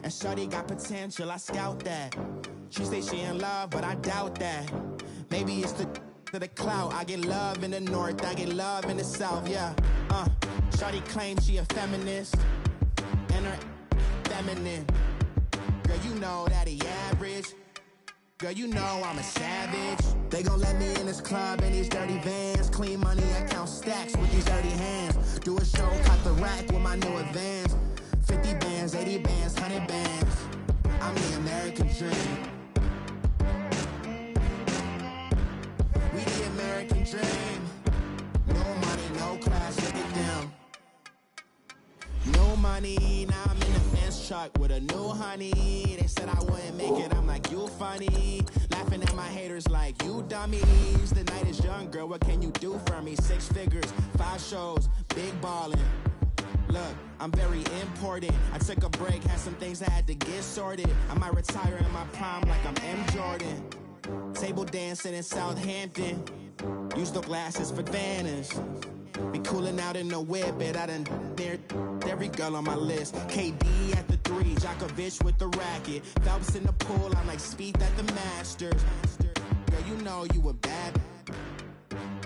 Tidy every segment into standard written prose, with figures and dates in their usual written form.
And shorty got potential, I scout that. She say she in love, but I doubt that. Maybe it's to the clout. I get love in the north, I get love in the south, yeah. Shorty claims she a feminist, and her feminine. Girl, you know that he average. Girl, you know I'm a savage. They gon' let me in this club in these dirty vans. Clean money, I count stacks with these dirty hands. Do a show, caught the rack with my new advance. 50 bands, 80 bands, 100 bands. I'm the American dream. We the American dream. No money, no class, look at them. No money, now I'm in the Benz truck with a new honey. They said I wouldn't make it, I'm like, you funny. Laughing at my haters like, you dummies. The night is young, girl, what can you do for me? 6 figures, 5 shows, big ballin'. Look, I'm very important. I took a break, had some things I had to get sorted. I might retire in my prime like I'm M. Jordan. Table dancing in Southampton. Use the glasses for Vannas. Be cooling out in the whip, but I done near every girl on my list. KD at the 3, Djokovic with the racket. Phelps in the pool, I'm like Spieth at the Masters. Girl, you know you a bad.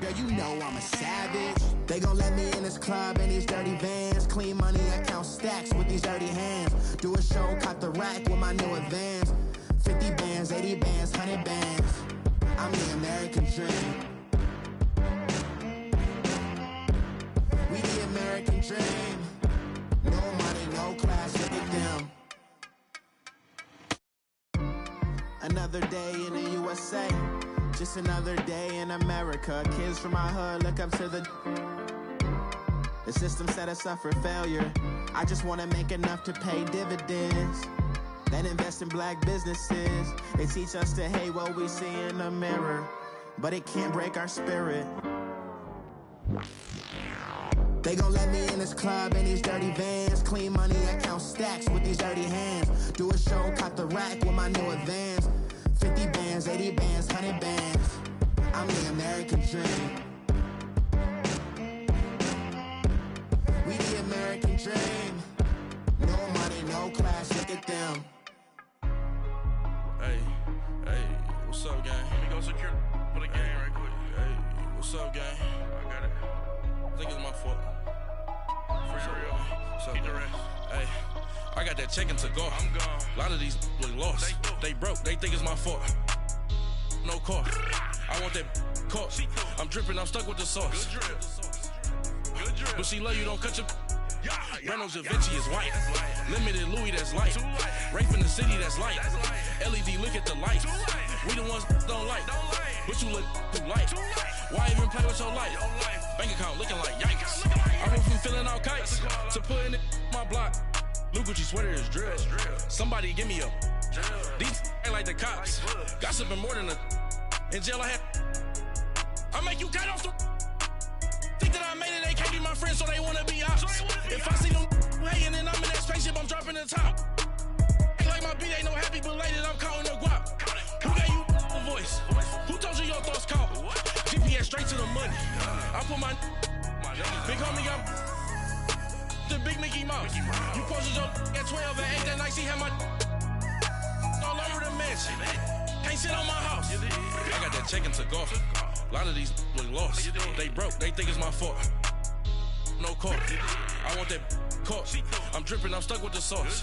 Girl, you know I'm a savage. They gon' let me in this club in these dirty vans. Clean money, I count stacks with these dirty hands. Do a show, caught the rack with my new advance. 50 bands, 80 bands, 100 bands. I'm the American dream. We the American dream. No money, no class, look at them. Another day in the USA. Just another day in America. Kids from my hood look up to the system set us up for failure. I just wanna make enough to pay dividends. Then invest in black businesses. They teach us to hate what we see in the mirror, but it can't break our spirit. They gon' let me in this club in these dirty vans. Clean money, I count stacks with these dirty hands. Do a show, caught the rack with my new advance. 50 bands, 80 bands, 100 bands. I'm the American dream. We the American dream. No money, no class, look at them. Hey, what's up, gang? Let me go secure for the game right quick. Hey, what's up, gang? I got it. I think it's my fault. For real. What's up, the rest. Hey, I got that check-in to go. I'm gone. A lot of these look lost. They broke. They think it's my fault. No cost. I want that caught. I'm dripping. I'm stuck with the sauce. Good drip. But she love you. Don't cut your. Reynolds Da Vinci is white. Limited Louis, that's light. Rape in the city, that's light. LED, look at the light. We the ones don't like. But you look too light. Why even play with your life? Bank account looking like yikes. I went from filling out kites to putting it my block. New Gucci sweater is drill. Somebody give me a. These ain't like the cops. Gossiping more than a. In jail I had. I make you cut off the. Think that I made it, they can't be my friends, so they wanna be ops. If I see them hating and I'm in that spaceship, I'm dropping the top. Ain't like my beat, ain't no happy belated, I'm counting the guap. Who gave you a voice? Who told you your thoughts count? GPS straight to the money. I put my big homie got the big Mickey Mouse. You posted your at 12 and 8 that night, she had my all over the mansion. Can't sit on my house. I got that check-in to go. A lot of these look lost. They broke, they think it's my fault. No cost. I want that caught. I'm dripping, I'm stuck with the sauce.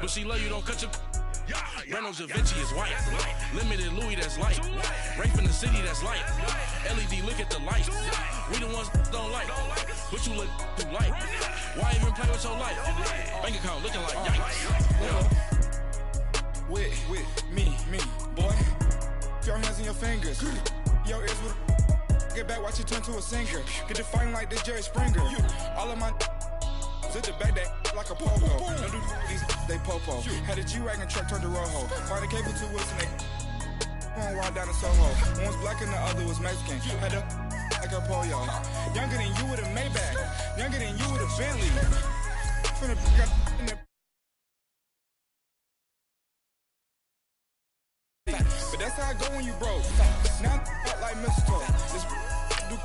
But she love you, don't cut your. Reynolds Da Vinci is white. Limited Louis, that's light. Rape in the city, that's light. LED, look at the light. We the ones don't like. But you look too light. Why even play with your life? Bank account looking like yikes. With me, boy. Your hands in your fingers. Your ears with get back, watch you turn to a singer. Get to fighting like this Jerry Springer. All of my sit the back that like a pogo. Don't do these they popo. Had a G-Wagon truck turned to Rojo. Find a cable to wheels and they one ride down to Soho. One was black and the other was Mexican. Had a like a pollo. Younger than you with a Maybach. Younger than you with a Bentley. From the in the but that's how I go when you broke. Now I'm like mistletoe. This do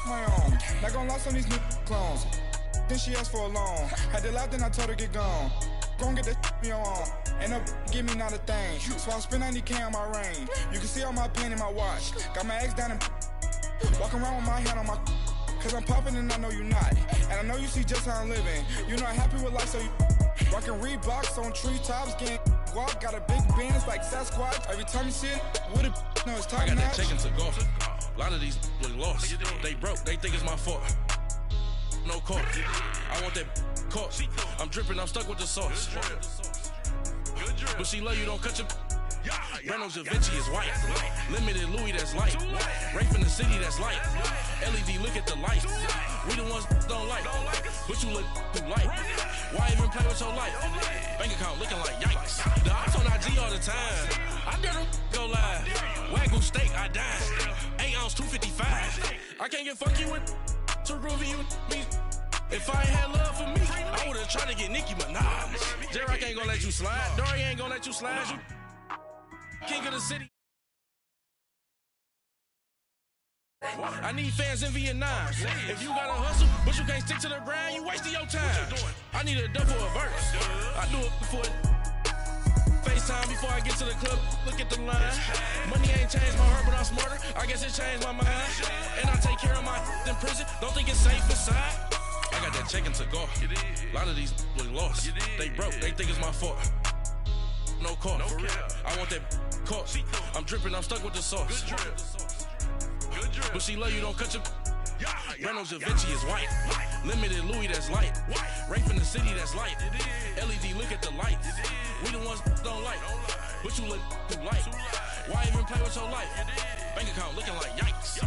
my own. Not gonna lost on these new clones. then she asked for a loan. Had to laugh, then I told her get gone. Gon' get that me on. Ain't no give me not a thing. So I spend 90K on my range. You can see all my pain in my watch. Got my ex down and walking around with my hand on my. Cause I'm popping and I know you not. And I know you see just how I'm living. You're not happy with life, so you rockin' Reeboks on treetops, getting guap. Got a big band, it's like Sasquatch. Every time you see it, with it, no, it's top I got notch. that check into golf. A lot of these really lost. They broke, they think it's my fault. No court. I want that court. I'm dripping, I'm stuck with the sauce. But she love you, don't cut your. Breno Javinci is white. Limited Louis, that's light. Rape in the city, that's light. LED, look at the light. We the ones don't like. But you look too light. Why even play with your life? Bank account looking like yikes. The ops on IG all the time. I dare them go live. Wagyu steak, I dine. 8 ounce, 255. I can't get fuck you with too groovy you me. If I ain't had love for me, I would've tried to get Nicki Minaj. J-Rock ain't gonna let you slide. Dory ain't gonna let you slide. You king of the city. I need fans in Vietnam. If you gotta hustle, but you can't stick to the grind, you wasting your time. I need a double a verse. I do it before FaceTime before I get to the club. Look at the line. Money ain't changed my heart, but I'm smarter. I guess it changed my mind. And I take care of my in prison. Don't think it's safe inside. I got that check into golf. A lot of these really lost. They broke. They think it's my fault. No court. I want that court. I'm dripping, I'm stuck with the sauce. But she love you, don't cut your. Breno Javinci is white. Limited Louis, that's light. Rape in the city, that's light. LED, look at the lights. We the ones don't like. But you look too light. Why even play with your life? Bank account looking like yikes.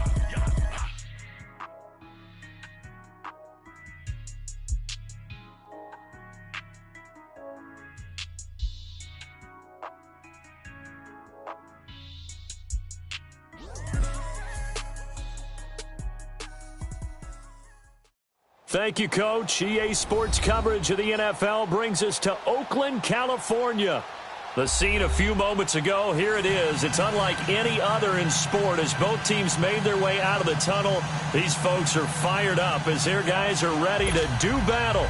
Thank you, Coach. EA Sports coverage of the NFL brings us to Oakland, California. The scene a few moments ago, here it is. It's unlike any other in sport as both teams made their way out of the tunnel. These folks are fired up as their guys are ready to do battle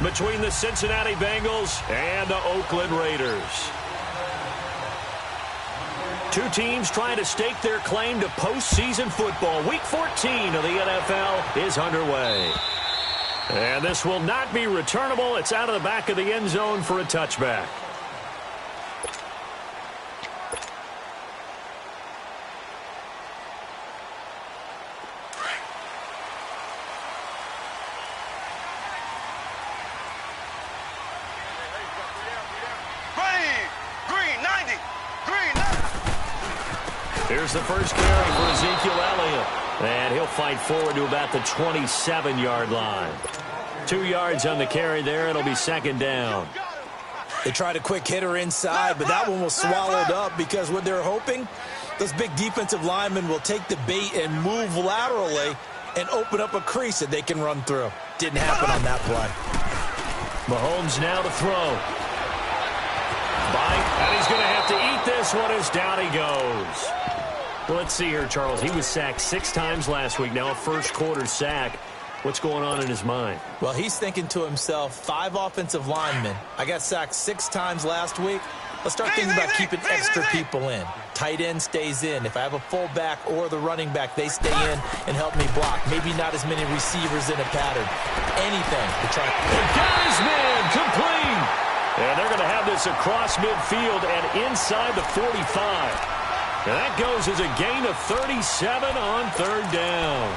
between the Cincinnati Bengals and the Oakland Raiders. Two teams trying to stake their claim to postseason football. Week 14 of the NFL is underway. And this will not be returnable. It's out of the back of the end zone for a touchback. Here's the first carry for Ezekiel Elliott. And he'll fight forward to about the 27-yard line. 2 yards on the carry there. It'll be second down. They tried a quick hitter inside, but that one was swallowed up because what they're hoping, those big defensive linemen will take the bait and move laterally and open up a crease that they can run through. Didn't happen on that play. Mahomes now to throw. And he's going to have to eat this one as down he goes. Well, let's see here, Charles. He was sacked 6 times last week. Now a first-quarter sack. What's going on in his mind? Well, he's thinking to himself, 5 offensive linemen. I got sacked 6 times last week. Let's start thinking about keeping extra people in. Tight end stays in. If I have a fullback or the running back, they stay in and help me block. Maybe not as many receivers in a pattern. Anything to try. He got his man complete. And they're going to have this across midfield and inside the 45. And that goes as a gain of 37 on third down.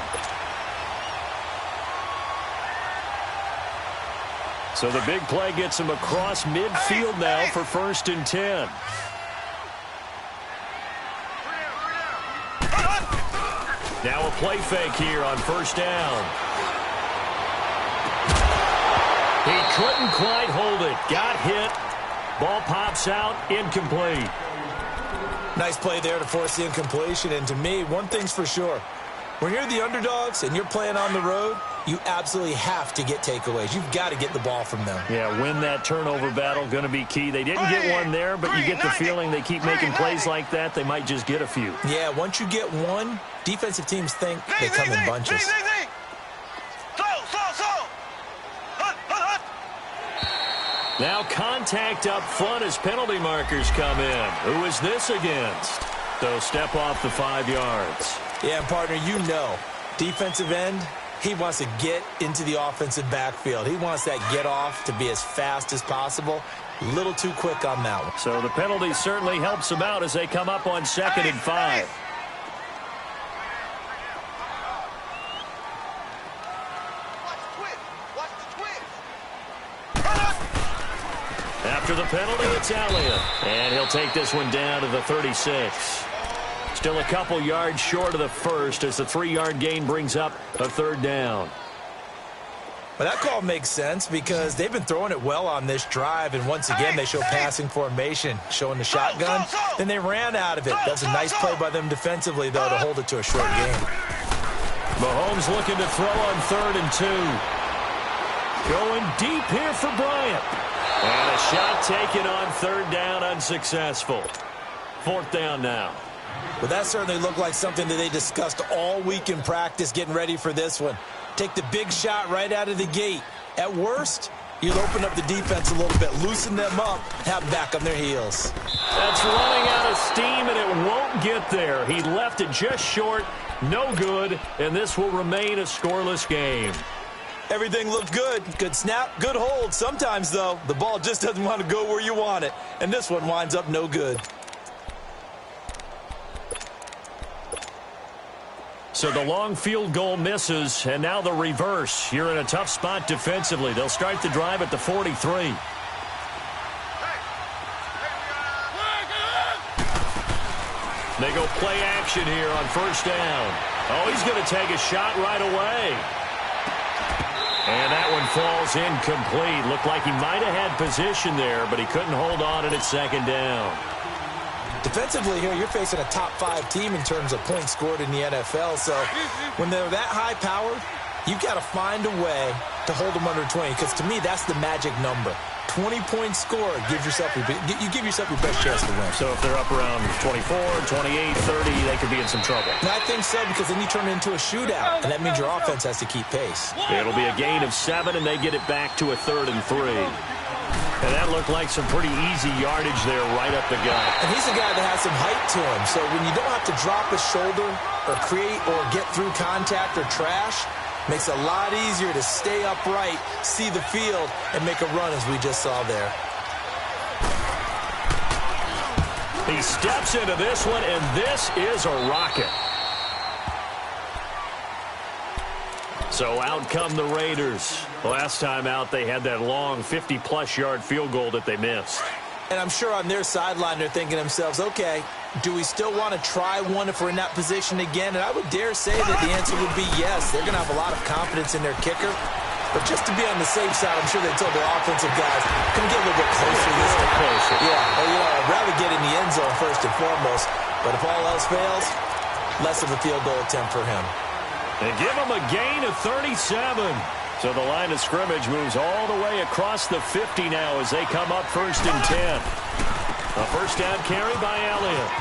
So the big play gets him across midfield now for 1st and 10. Now a play fake here on 1st down. He couldn't quite hold it. Got hit. Ball pops out. Incomplete. Nice play there to force the incompletion. And to me, one thing's for sure. When you're the underdogs and you're playing on the road, you absolutely have to get takeaways. You've got to get the ball from them. Yeah, win that turnover battle, going to be key. They didn't get one there, but you get the feeling they keep making plays like that, they might just get a few. Yeah, once you get one, defensive teams think they come in bunches. Now contact up front as penalty markers come in. Who is this against? So step off the 5 yards. Yeah, and partner, you know, defensive end, he wants to get into the offensive backfield. He wants that get off to be as fast as possible. A little too quick on that one. So the penalty certainly helps them out as they come up on 2nd and 5. After the penalty, it's Elliott. And he'll take this one down to the 36. Still a couple yards short of the first as the 3-yard gain brings up a 3rd down. Well, that call makes sense because they've been throwing it well on this drive, and once again they show passing formation, showing the shotgun. Then they ran out of it. That's a nice play by them defensively, though, to hold it to a short gain. Mahomes looking to throw on 3rd and 2. Going deep here for Bryant. And a shot taken on 3rd down, unsuccessful. 4th down now. Well, that certainly looked like something that they discussed all week in practice getting ready for this one. Take the big shot right out of the gate. At worst, you'll open up the defense a little bit, loosen them up, have them back on their heels. That's running out of steam, and it won't get there. He left it just short, no good, and this will remain a scoreless game. Everything looked good. Good snap, good hold. Sometimes, though, the ball just doesn't want to go where you want it, and this one winds up no good. So the long field goal misses, and now the reverse. You're in a tough spot defensively. They'll start the drive at the 43. They go play action here on 1st down. Oh, he's going to take a shot right away. And that one falls incomplete. Looked like he might have had position there, but he couldn't hold on at 2nd down. Defensively here, you're facing a top 5 team in terms of points scored in the NFL. So when they're that high powered, you've got to find a way to hold them under 20. Because to me, that's the magic number. 20 points scored gives yourself your best chance to win. So if they're up around 24, 28, 30, they could be in some trouble. And I think so, because then you turn it into a shootout, and that means your offense has to keep pace. It'll be a gain of 7, and they get it back to a 3rd and 3. And that looked like some pretty easy yardage there right up the gut. And he's a guy that has some height to him. So when you don't have to drop a shoulder or create or get through contact or trash, makes it a lot easier to stay upright, see the field, and make a run as we just saw there. He steps into this one, and this is a rocket. So out come the Raiders. Last time out, they had that long 50-plus yard field goal that they missed. And I'm sure on their sideline, they're thinking to themselves, okay, do we still want to try one if we're in that position again? And I would dare say that the answer would be yes. They're going to have a lot of confidence in their kicker. But just to be on the safe side, I'm sure they told their offensive guys, can we get a little bit closer this time? Closer. Yeah, well, I'd rather get in the end zone first and foremost. But if all else fails, less of a field goal attempt for him. They give him a gain of 37. So the line of scrimmage moves all the way across the 50 now as they come up 1st and 10. A 1st down carry by Elliott.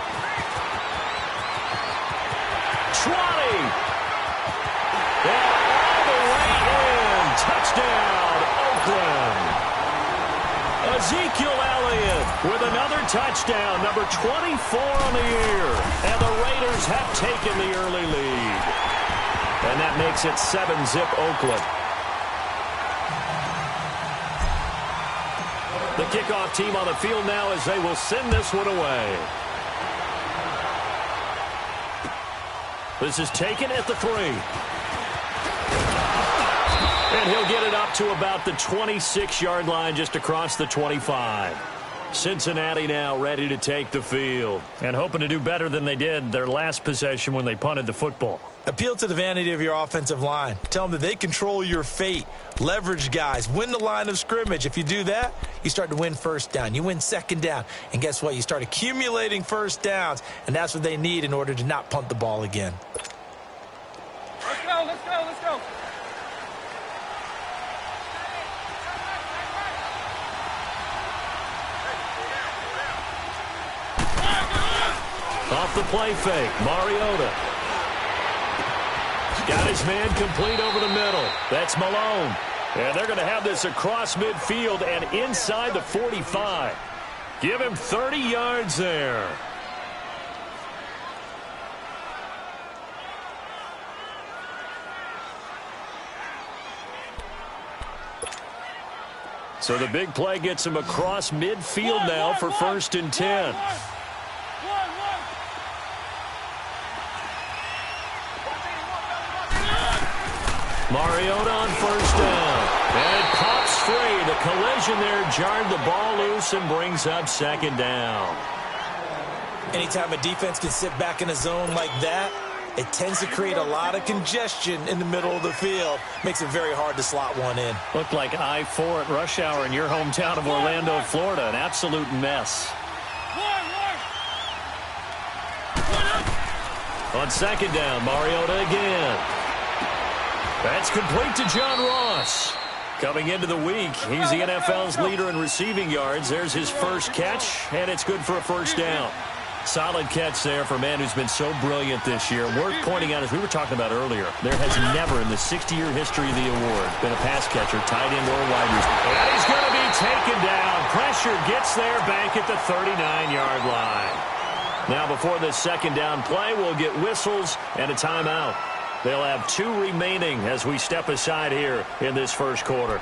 20. And all the way in. Touchdown, Oakland. Ezekiel Elliott with another touchdown, number 24 on the year. And the Raiders have taken the early lead. And that makes it 7-zip Oakland. The kickoff team on the field now as they will send this one away. This is taken at the 3. And he'll get it up to about the 26-yard line just across the 25. Cincinnati now ready to take the field and hoping to do better than they did their last possession when they punted the football. Appeal to the vanity of your offensive line. Tell them that they control your fate. Leverage guys. Win the line of scrimmage. If you do that, you start to win 1st down. You win 2nd down. And guess what? You start accumulating 1st downs. And that's what they need in order to not punt the ball again. Let's go, let's go, let's go. Off the play fake, Mariota. Got his man complete over the middle. That's Malone. And they're going to have this across midfield and inside the 45. Give him 30 yards there. So the big play gets him across midfield now for 1st and 10. Mariota on 1st down. And it pops free. The collision there jarred the ball loose and brings up 2nd down. Anytime a defense can sit back in a zone like that, it tends to create a lot of congestion in the middle of the field. Makes it very hard to slot one in. Looked like I-4 at rush hour in your hometown of Orlando, Florida. An absolute mess. On 2nd down, Mariota again. That's complete to John Ross. Coming into the week, he's the NFL's leader in receiving yards. There's his first catch, and it's good for a 1st down. Solid catch there for a man who's been so brilliant this year. Worth pointing out, as we were talking about earlier, there has never in the 60-year history of the award been a pass catcher, tight end, or wide receiver. And he's going to be taken down. Pressure gets there back at the 39-yard line. Now before this 2nd down play, we'll get whistles and a timeout. They'll have 2 remaining as we step aside here in this 1st quarter.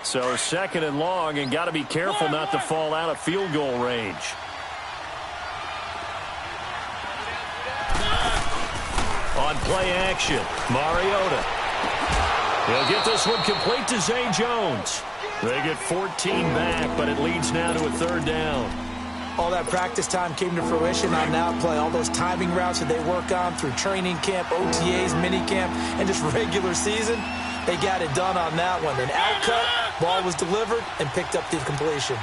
So 2nd and long, and got to be careful not to fall out of field goal range. On play action, Mariota. He'll get this one complete to Zay Jones. They get 14 back, but it leads now to a 3rd down. All that practice time came to fruition on that play. All those timing routes that they work on through training camp, OTAs, minicamp, and just regular season, they got it done on that one. An out-cut, ball was delivered, and picked up the completion.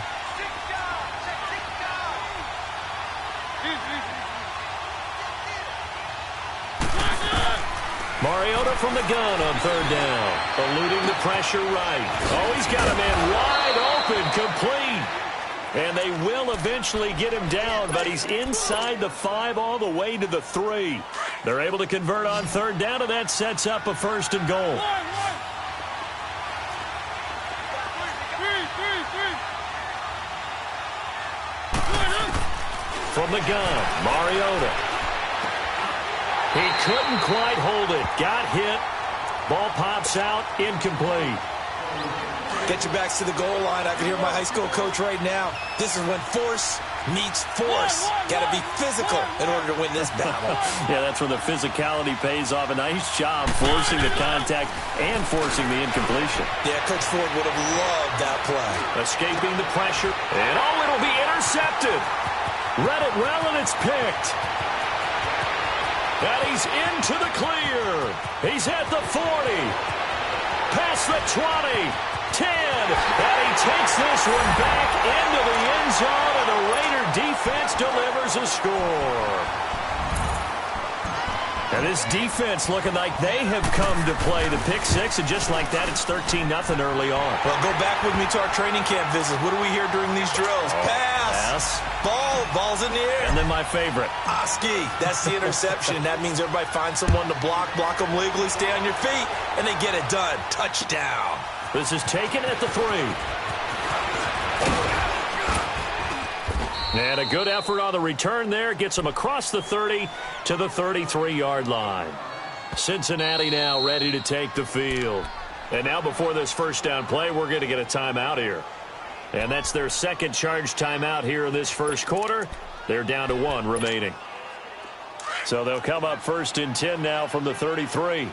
Mariota from the gun on 3rd down. Eluding the pressure right. Oh, he's got a man wide open, complete. And they will eventually get him down, but he's inside the 5 all the way to the 3. They're able to convert on 3rd down, and that sets up a 1st and goal. From the gun, Mariota. He couldn't quite hold it. Got hit. Ball pops out, incomplete. Get your backs to the goal line. I can hear my high school coach right now. This is when force meets force. Got to be physical in order to win this battle. Yeah, that's when the physicality pays off. A nice job forcing the contact and forcing the incompletion. Yeah, Coach Ford would have loved that play. Escaping the pressure. And oh, it'll be intercepted. Read it well, and it's picked. And he's into the clear. He's at the 40. Past the 20. 10, and he takes this one back into the end zone, and the Raider defense delivers a score. And this defense looking like they have come to play the pick 6, and just like that, it's 13-0 early on. Well, go back with me to our training camp visits. What do we hear during these drills? Pass. Ball's in the air. And then my favorite. Ski. That's the interception. That means everybody finds someone to block them legally, stay on your feet, and they get it done. Touchdown. This is taken at the 3. And a good effort on the return there. Gets him across the 30 to the 33-yard line. Cincinnati now ready to take the field. And now before this 1st down play, we're going to get a timeout here. And that's their 2nd charge timeout here in this 1st quarter. They're down to 1 remaining. So they'll come up 1st and 10 now from the 33.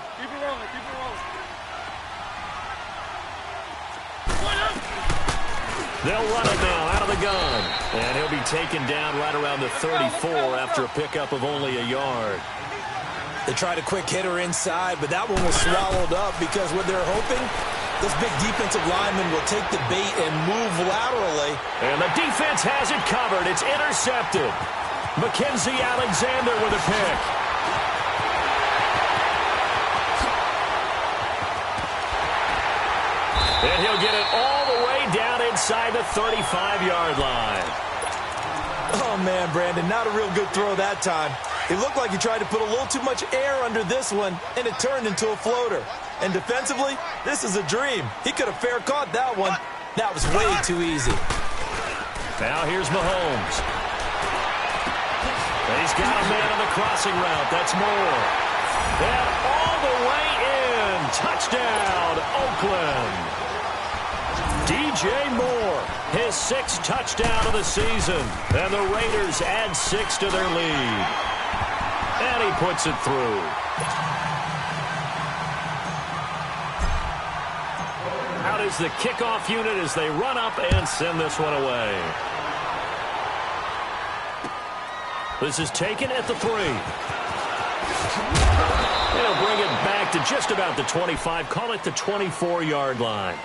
They'll run it now out of the gun. And he'll be taken down right around the 34 after a pickup of only a yard. They tried a quick hitter inside, but that one was swallowed up because what they're hoping, this big defensive lineman will take the bait and move laterally. And the defense has it covered. It's intercepted. Mackenzie Alexander with a pick. And he'll get it all the way down inside the 35-yard line. Oh, man, Brandon, not a real good throw that time. He looked like he tried to put a little too much air under this one, and it turned into a floater. And defensively, this is a dream. He could have fair caught that one. That was way too easy. Now here's Mahomes. He's got a man on the crossing route. That's Moore. And all the way in. Touchdown, Oakland. DJ Moore, his 6th touchdown of the season. And the Raiders add 6 to their lead. And he puts it through. Out is the kickoff unit as they run up and send this one away. This is taken at the 3. They'll bring it back to just about the 25. Call it the 24-yard line.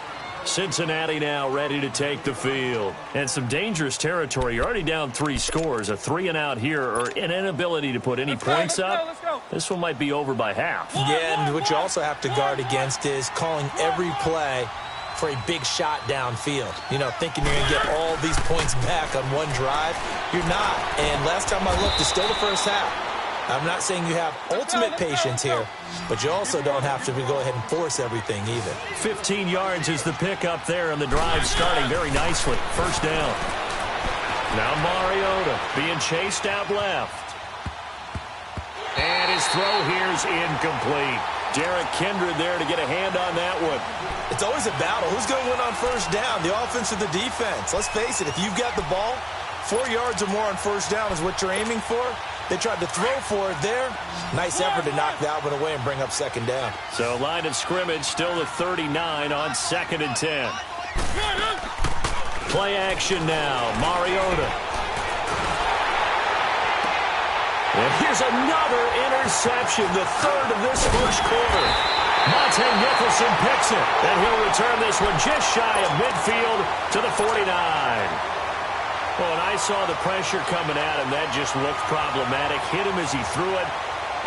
Cincinnati now ready to take the field. And some dangerous territory. You're already down 3 scores. A 3-and-out here or an inability to put any points up. This one might be over by half. Yeah, and what you also have to guard against is calling every play for a big shot downfield. You know, thinking you're going to get all these points back on one drive. You're not. And last time I looked, it's still the first half. I'm not saying you have ultimate patience here, but you also don't have to go ahead and force everything either. 15 yards is the pickup there, and the drive starting very nicely. First down. Now Mariota being chased out left. And his throw here's incomplete. Derek Kindred there to get a hand on that one. It's always a battle. Who's going to win on first down, the offense or the defense? Let's face it, if you've got the ball, 4 yards or more on first down is what you're aiming for. They tried to throw for it there. Nice effort to knock that one away and bring up second down. So line of scrimmage still the 39 on 2nd and 10. Play action now. Mariota. And here's another interception, the 3rd of this first quarter. Monte Nicholson picks it, and he'll return this one just shy of midfield to the 49. Well, and I saw the pressure coming at him. That just looked problematic. Hit him as he threw it,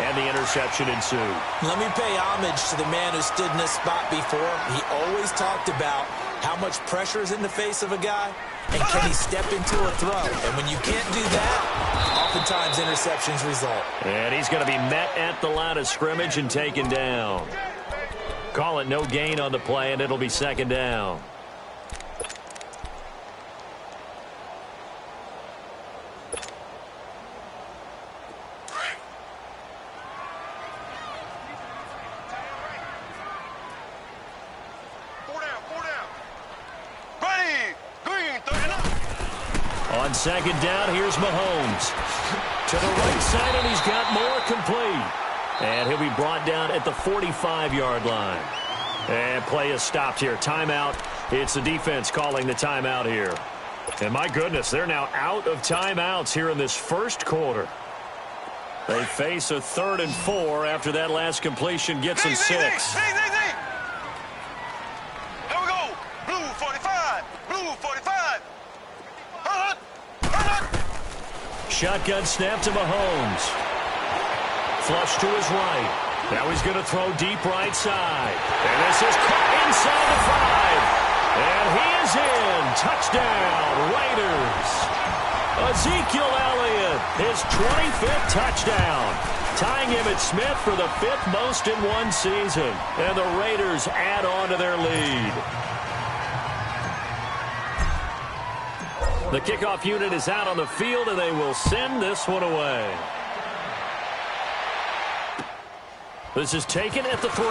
and the interception ensued. Let me pay homage to the man who stood in this spot before. He always talked about how much pressure is in the face of a guy, and can he step into a throw. And when you can't do that, oftentimes interceptions result. And he's going to be met at the line of scrimmage and taken down. Call it no gain on the play, and it'll be second down. On second down, here's Mahomes. To the right side, and he's got more complete. And he'll be brought down at the 45-yard line. And play is stopped here. Timeout. It's the defense calling the timeout here. And my goodness, they're now out of timeouts here in this first quarter. They face a 3rd and 4 after that last completion gets them 6. There we go. Blue 45. Blue 45. Shotgun snap to Mahomes. Flush to his right. Now he's going to throw deep right side. And this is caught inside the 5. And he is in. Touchdown, Raiders. Ezekiel Elliott, his 25th touchdown. Tying Emmitt Smith for the 5th most in one season. And the Raiders add on to their lead. The kickoff unit is out on the field, and they will send this one away. This is taken at the 3.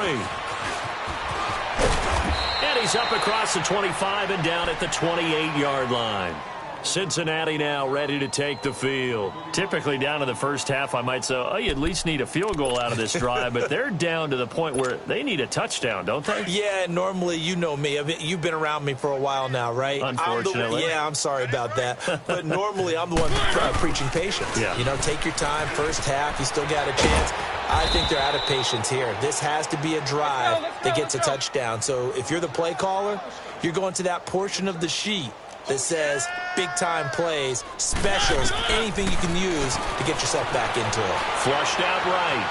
And he's up across the 25 and down at the 28-yard line. Cincinnati now ready to take the field. Typically down in the first half, I might say, oh, you at least need a field goal out of this drive, but they're down to the point where they need a touchdown, don't they? Yeah, normally, you know me. I mean, you've been around me for a while now, right? Unfortunately. I'm sorry about that. But normally, I'm the one preaching patience. Yeah. You know, take your time. First half, you still got a chance. I think they're out of patience here. This has to be a drive that gets a touchdown. So if you're the play caller, you're going to that portion of the sheet that says big-time plays, specials, anything you can use to get yourself back into it. Flushed out right.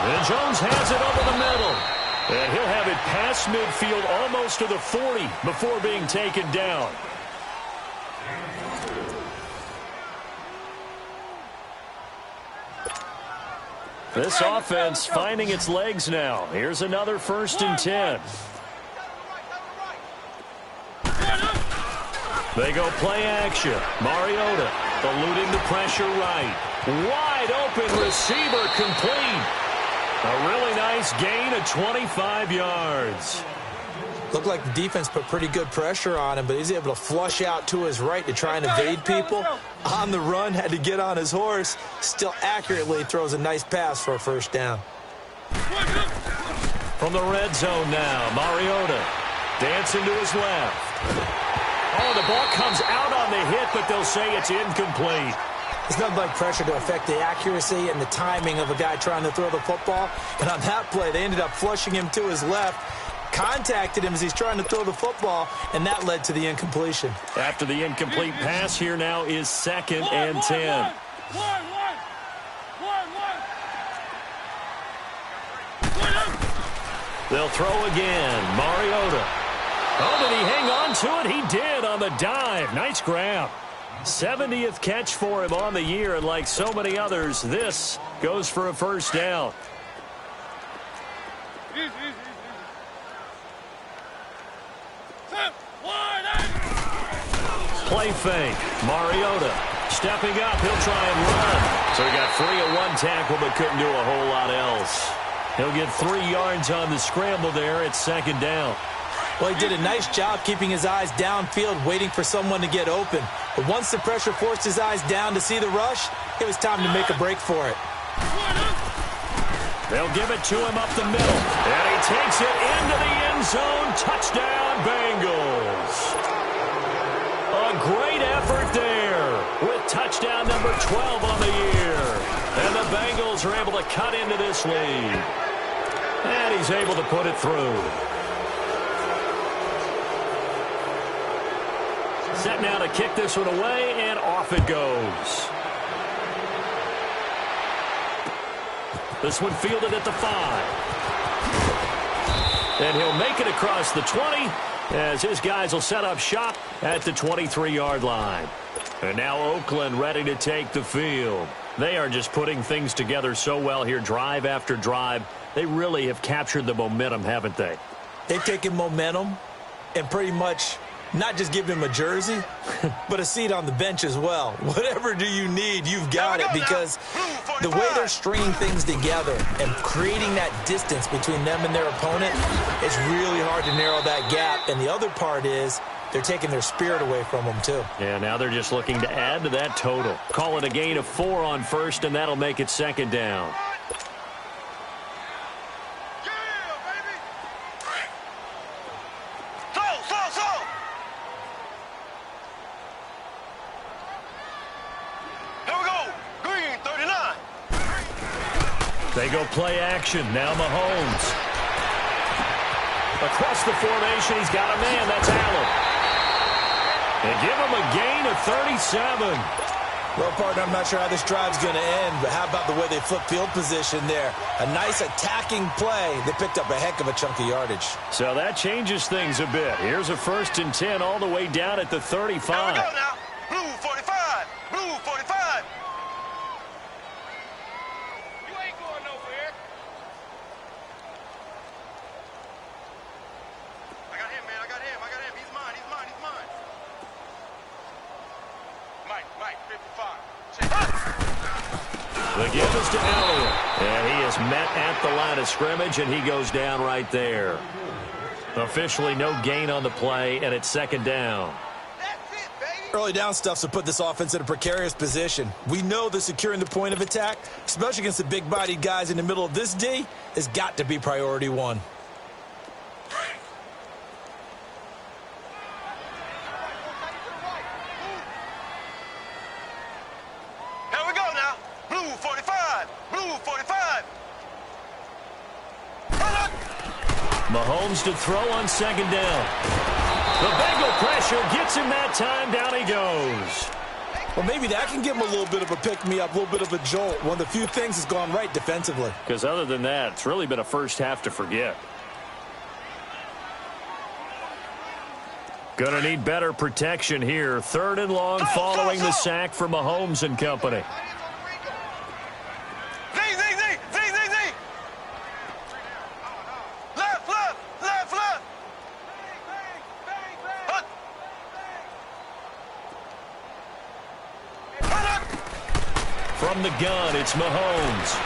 And Jones has it over the middle. And he'll have it past midfield almost to the 40 before being taken down. This offense finding its legs now. Here's another 1st and 10. They go play action. Mariota eluding the pressure right. Wide open receiver complete. A really nice gain of 25 yards. Looked like the defense put pretty good pressure on him, but he's able to flush out to his right to try and evade people. On the run, had to get on his horse. Still accurately throws a nice pass for a 1st down. From the red zone now, Mariota dancing to his left. Oh, the ball comes out on the hit, but they'll say it's incomplete. It's nothing like pressure to affect the accuracy and the timing of a guy trying to throw the football. And on that play, they ended up flushing him to his left, contacted him as he's trying to throw the football, and that led to the incompletion. After the incomplete pass, here now is 2nd and 10. They'll throw again. Mariota. Oh, did he hang on to it? He did on the dive. Nice grab. 70th catch for him on the year, and like so many others, this goes for a 1st down. Play fake. Mariota stepping up. He'll try and run. So he got free of 1 tackle but couldn't do a whole lot else. He'll get 3 yards on the scramble there. It's 2nd down. Well, he did a nice job keeping his eyes downfield, waiting for someone to get open. But once the pressure forced his eyes down to see the rush, it was time to make a break for it. They'll give it to him up the middle. And he takes it into the end zone. Touchdown, Bengals. A great effort there with touchdown number 12 on the year. And the Bengals are able to cut into this lead. And he's able to put it through. Set now to kick this one away, and off it goes. This one fielded at the 5. And he'll make it across the 20 as his guys will set up shop at the 23-yard line. And now Oakland ready to take the field. They are just putting things together so well here, drive after drive. They really have captured the momentum, haven't they? They've taken momentum and pretty much not just give him a jersey, but a seat on the bench as well. Whatever do you need, you've got it, because the way they're stringing things together and creating that distance between them and their opponent, it's really hard to narrow that gap. And the other part is they're taking their spirit away from them, too. Yeah, now they're just looking to add to that total. Call it a gain of 4 on 1st, and that'll make it 2nd down. They go play action. Now Mahomes. Across the formation, he's got a man. That's Allen. They give him a gain of 37. Well, partner, I'm not sure how this drive's going to end, but how about the way they flip field position there? A nice attacking play. They picked up a heck of a chunk of yardage. So that changes things a bit. Here's a 1st and 10 all the way down at the 35. Here we go now. Blue 45. Blue 45. You ain't going nowhere. I got him, man. I got him. He's mine. Mike, 55. The give is to Elliott. And he is met at the line of scrimmage, and he goes down right there. Officially no gain on the play, and it's 2nd down. Early down stuff's to put this offense in a precarious position. We know that securing the point of attack, especially against the big-bodied guys in the middle of this D, has got to be priority 1. Here we go now. Blue 45. Blue 45. Mahomes to throw on 2nd down. The Bengal pressure gets him that time. Down he goes. Well, maybe that can give him a little bit of a pick-me-up, a little bit of a jolt. One of the few things that's gone right defensively. Because other than that, it's really been a first half to forget. Going to need better protection here. 3rd and long following the sack for Mahomes and company. Z. From the gun, it's Mahomes.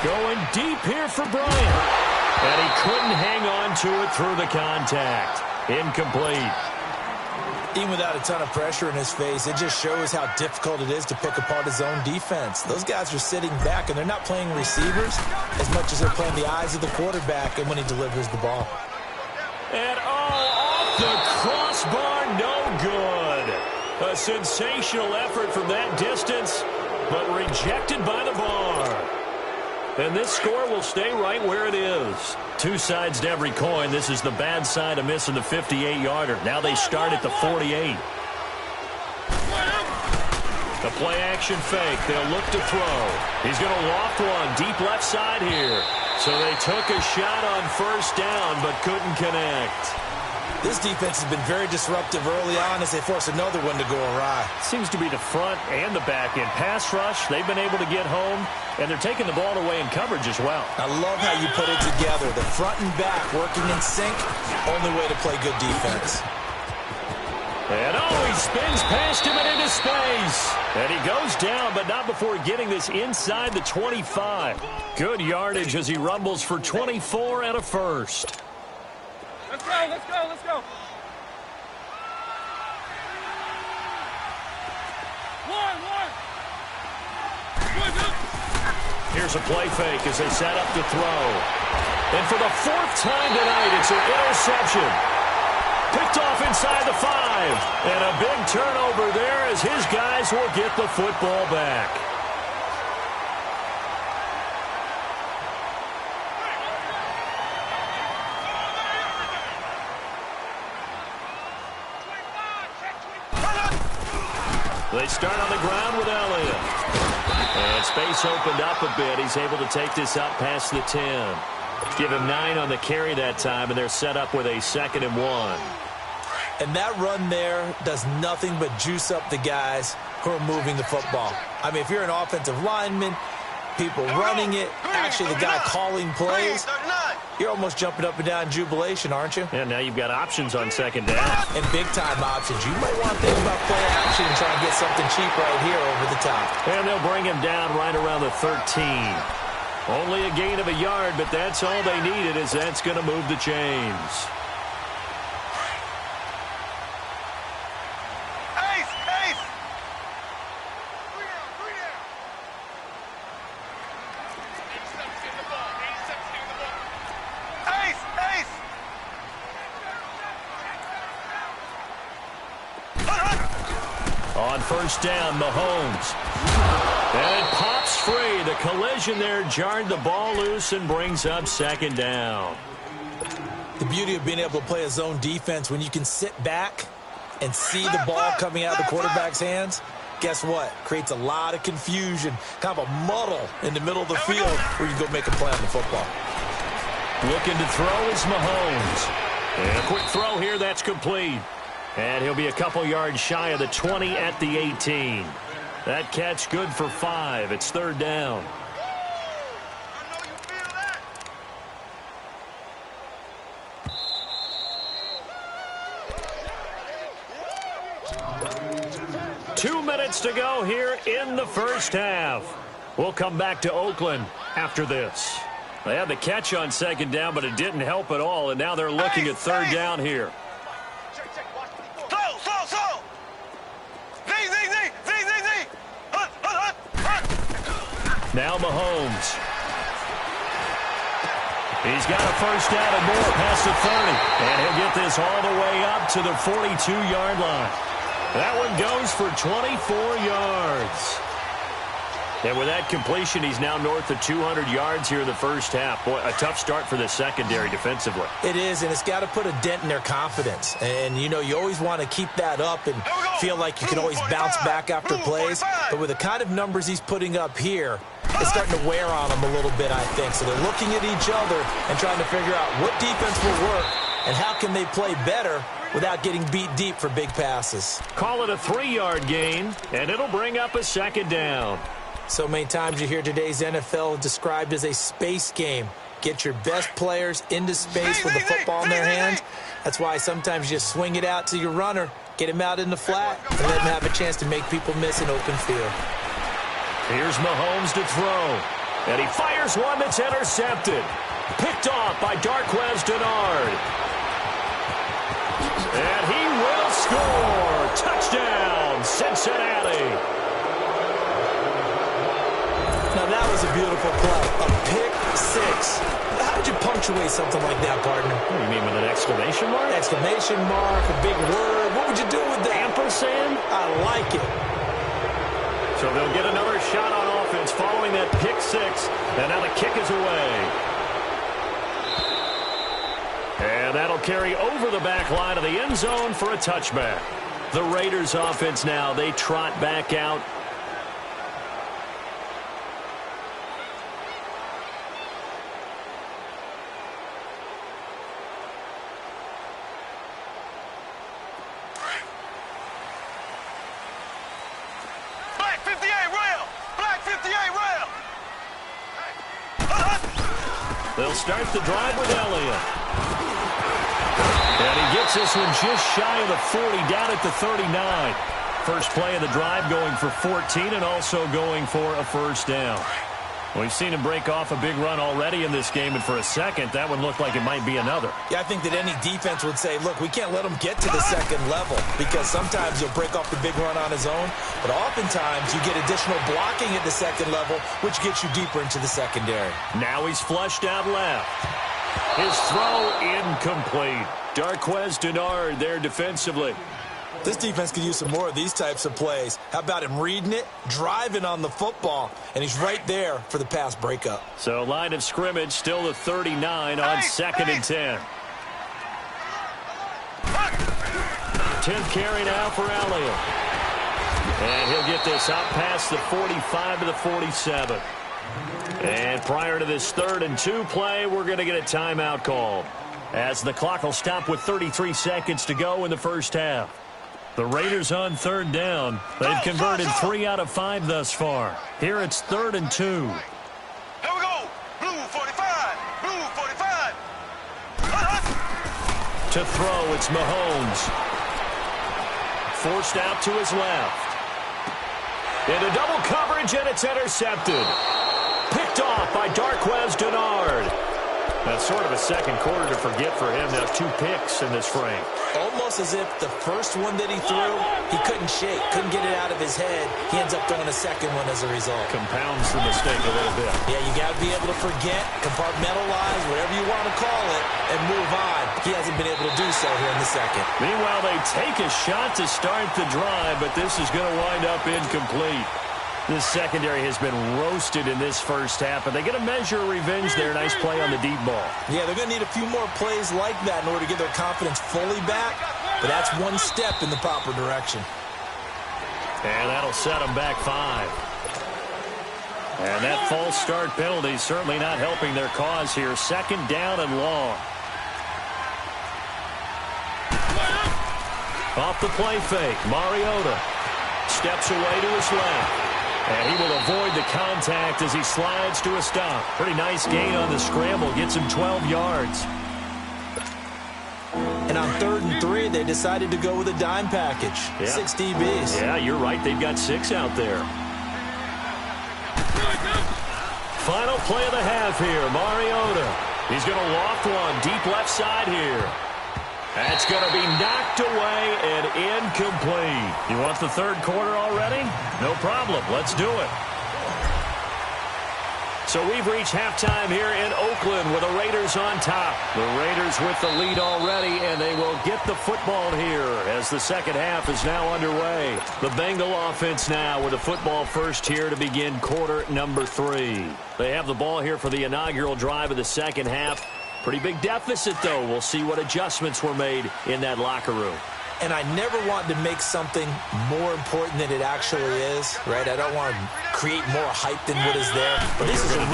Going deep here for Bryant. And he couldn't hang on to it through the contact. Incomplete. Even without a ton of pressure in his face, it just shows how difficult it is to pick apart his own defense. Those guys are sitting back, and they're not playing receivers as much as they're playing the eyes of the quarterback and when he delivers the ball. And, off the crossbar, no good. A sensational effort from that distance, but rejected by the bar. And this score will stay right where it is. Two sides to every coin. This is the bad side of missing the 58-yarder. Now they start at the 48. The play-action fake. They'll look to throw. He's going to loft one deep left side here. So they took a shot on first down but couldn't connect. This defense has been very disruptive early on as they force another one to go awry. Seems to be the front and the back end. Pass rush, they've been able to get home, and they're taking the ball away in coverage as well. I love how you put it together. The front and back working in sync, only way to play good defense. And he spins past him and into space. And he goes down, but not before getting this inside the 25. Good yardage as he rumbles for 24 and a first. Let's go, let's go, let's go. One. Here's a play fake as they set up to throw. And for the fourth time tonight, it's an interception. Picked off inside the 5. And a big turnover there as his guys will get the football back. They start on the ground with Elliott. And space opened up a bit. He's able to take this up past the 10. Give him 9 on the carry that time, and they're set up with a 2nd and 1. And that run there does nothing but juice up the guys who are moving the football. I mean, if you're an offensive lineman, people running it, actually the guy calling plays, you're almost jumping up and down in jubilation, aren't you? And now you've got options on 2nd down. And big-time options. You might want to think about play action and try and get something cheap right here over the top. And they'll bring him down right around the 13. Only a gain of a yard, but that's all they needed, as that's going to move the chains. On first down, Mahomes. And it pops free. The collision there jarred the ball loose and brings up 2nd down. The beauty of being able to play a zone defense when you can sit back and see the ball coming out of the quarterback's hands, guess what? Creates a lot of confusion, kind of a muddle in the middle of the field where you go make a play on the football. Looking to throw is Mahomes. And a quick throw here, that's complete. And he'll be a couple yards shy of the 20 at the 18. That catch good for 5. It's 3rd down. Two minutes to go here in the first half. We'll come back to Oakland after this. They had the catch on 2nd down, but it didn't help at all, and now they're looking at 3rd down here. Now Mahomes. He's got a first down and more past the 30. And he'll get this all the way up to the 42-yard line. That one goes for 24 yards. And with that completion, he's now north of 200 yards here in the first half. Boy, a tough start for the secondary defensively. It is, and it's got to put a dent in their confidence. And, you know, you always want to keep that up and feel like you can always bounce back after plays. But with the kind of numbers he's putting up here, it's starting to wear on them a little bit, I think. So they're looking at each other and trying to figure out what defense will work and how can they play better without getting beat deep for big passes. Call it a 3-yard gain, and it'll bring up a 2nd down. So many times you hear today's NFL described as a space game. Get your best players into space with the football in their hands. That's why sometimes you just swing it out to your runner, get him out in the flat, and let him have a chance to make people miss an open field. Here's Mahomes to throw. And he fires one that's intercepted. Picked off by Darqueze Dennard. And he will score. Touchdown, Cincinnati. Now that was a beautiful play. A pick six. How did you punctuate something like that, partner? What do you mean, with an exclamation mark? Exclamation mark, a big word. What would you do with that? Ampersand? I like it. So they'll get another shot on offense following that pick six. And now the kick is away. And that'll carry over the back line of the end zone for a touchback. The Raiders offense now, they trot back out. Black 58 rail! Black 58 rail! They'll start the drive with Elliott. And he gets this one just shy of the 40, down at the 39. First play of the drive going for 14 and also going for a first down. We've seen him break off a big run already in this game, and for a second, that one looked like it might be another. Yeah, I think that any defense would say, look, we can't let him get to the second level because sometimes he'll break off the big run on his own, but oftentimes you get additional blocking at the second level, which gets you deeper into the secondary. Now he's flushed out left. His throw incomplete. Darqueze Dennard there defensively. This defense could use some more of these types of plays. How about him reading it, driving on the football, and he's right there for the pass breakup. So line of scrimmage still the 39 on 2nd and 10. 10th carry now for Elliott. And he'll get this out past the 45 to the 47. And prior to this 3rd and 2 play, we're going to get a timeout called, as the clock will stop with 33 seconds to go in the first half. The Raiders on 3rd down. They've converted 3 out of 5 thus far. Here it's 3rd and 2. Here we go! Blue 45! Blue 45! To throw, it's Mahomes. Forced out to his left. Into double coverage, and it's intercepted. Picked off by Darqueze Dennard. That's sort of a second quarter to forget for him. Now 2 picks in this frame. Almost as if the first one that he threw, he couldn't shake, couldn't get it out of his head. He ends up throwing a second one as a result. Compounds the mistake a little bit. Yeah, you got to be able to forget, compartmentalize, whatever you want to call it, and move on. He hasn't been able to do so here in the second. Meanwhile, they take a shot to start the drive, but this is going to wind up incomplete. This secondary has been roasted in this first half, but they get a measure of revenge there. Nice play on the deep ball. Yeah, they're going to need a few more plays like that in order to get their confidence fully back, but that's one step in the proper direction. And that'll set them back 5. And that false start penalty certainly not helping their cause here. 2nd down and long. Off the play fake, Mariota steps away to his left. And he will avoid the contact as he slides to a stop. Pretty nice gain on the scramble. Gets him 12 yards. And on 3rd and 3, they decided to go with a dime package. Yeah. 6 DBs. Yeah, you're right. They've got 6 out there. Final play of the half here. Mariota. He's going to loft one deep left side here. That's going to be knocked away and incomplete. You want the 3rd quarter already? No problem. Let's do it. So we've reached halftime here in Oakland with the Raiders on top. The Raiders with the lead already, and they will get the football here as the second half is now underway. The Bengal offense now with the football first here to begin quarter number 3. They have the ball here for the inaugural drive of the second half. Pretty big deficit, though. We'll see what adjustments were made in that locker room. And I never want to make something more important than it actually is, right? I don't want to create more hype than what is there. But this is I'm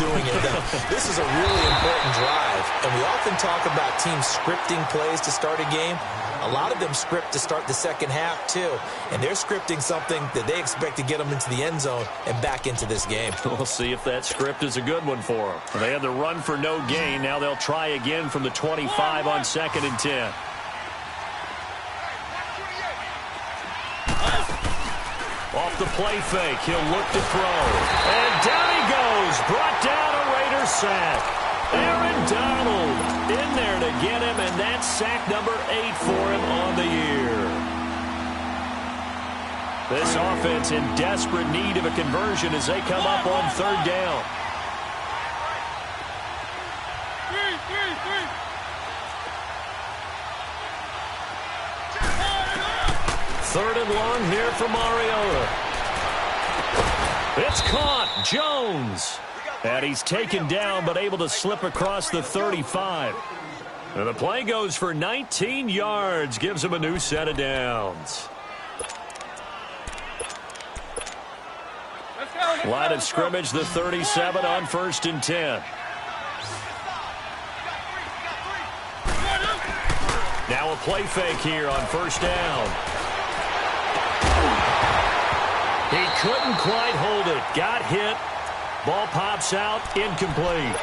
doing it, though. This is a really important drive. And we often talk about teams scripting plays to start a game. A lot of them script to start the second half, too. And they're scripting something that they expect to get them into the end zone and back into this game. We'll see if that script is a good one for them. They had the run for no gain. Now they'll try again from the 25 on 2nd and 10. Off the play fake. He'll look to throw. And down he goes. Brought down a Raider sack. Aaron Donald in there to get him, and that's sack number 8 for him on the year. This offense in desperate need of a conversion as they come up on 3rd down. Third and long here for Mariota. It's caught. Jones. And he's taken down but able to slip across the 35. And the play goes for 19 yards. Gives him a new set of downs. Line of scrimmage, the 37 on 1st and 10. Now a play fake here on 1st down. He couldn't quite hold it. Got hit. Ball pops out. Incomplete.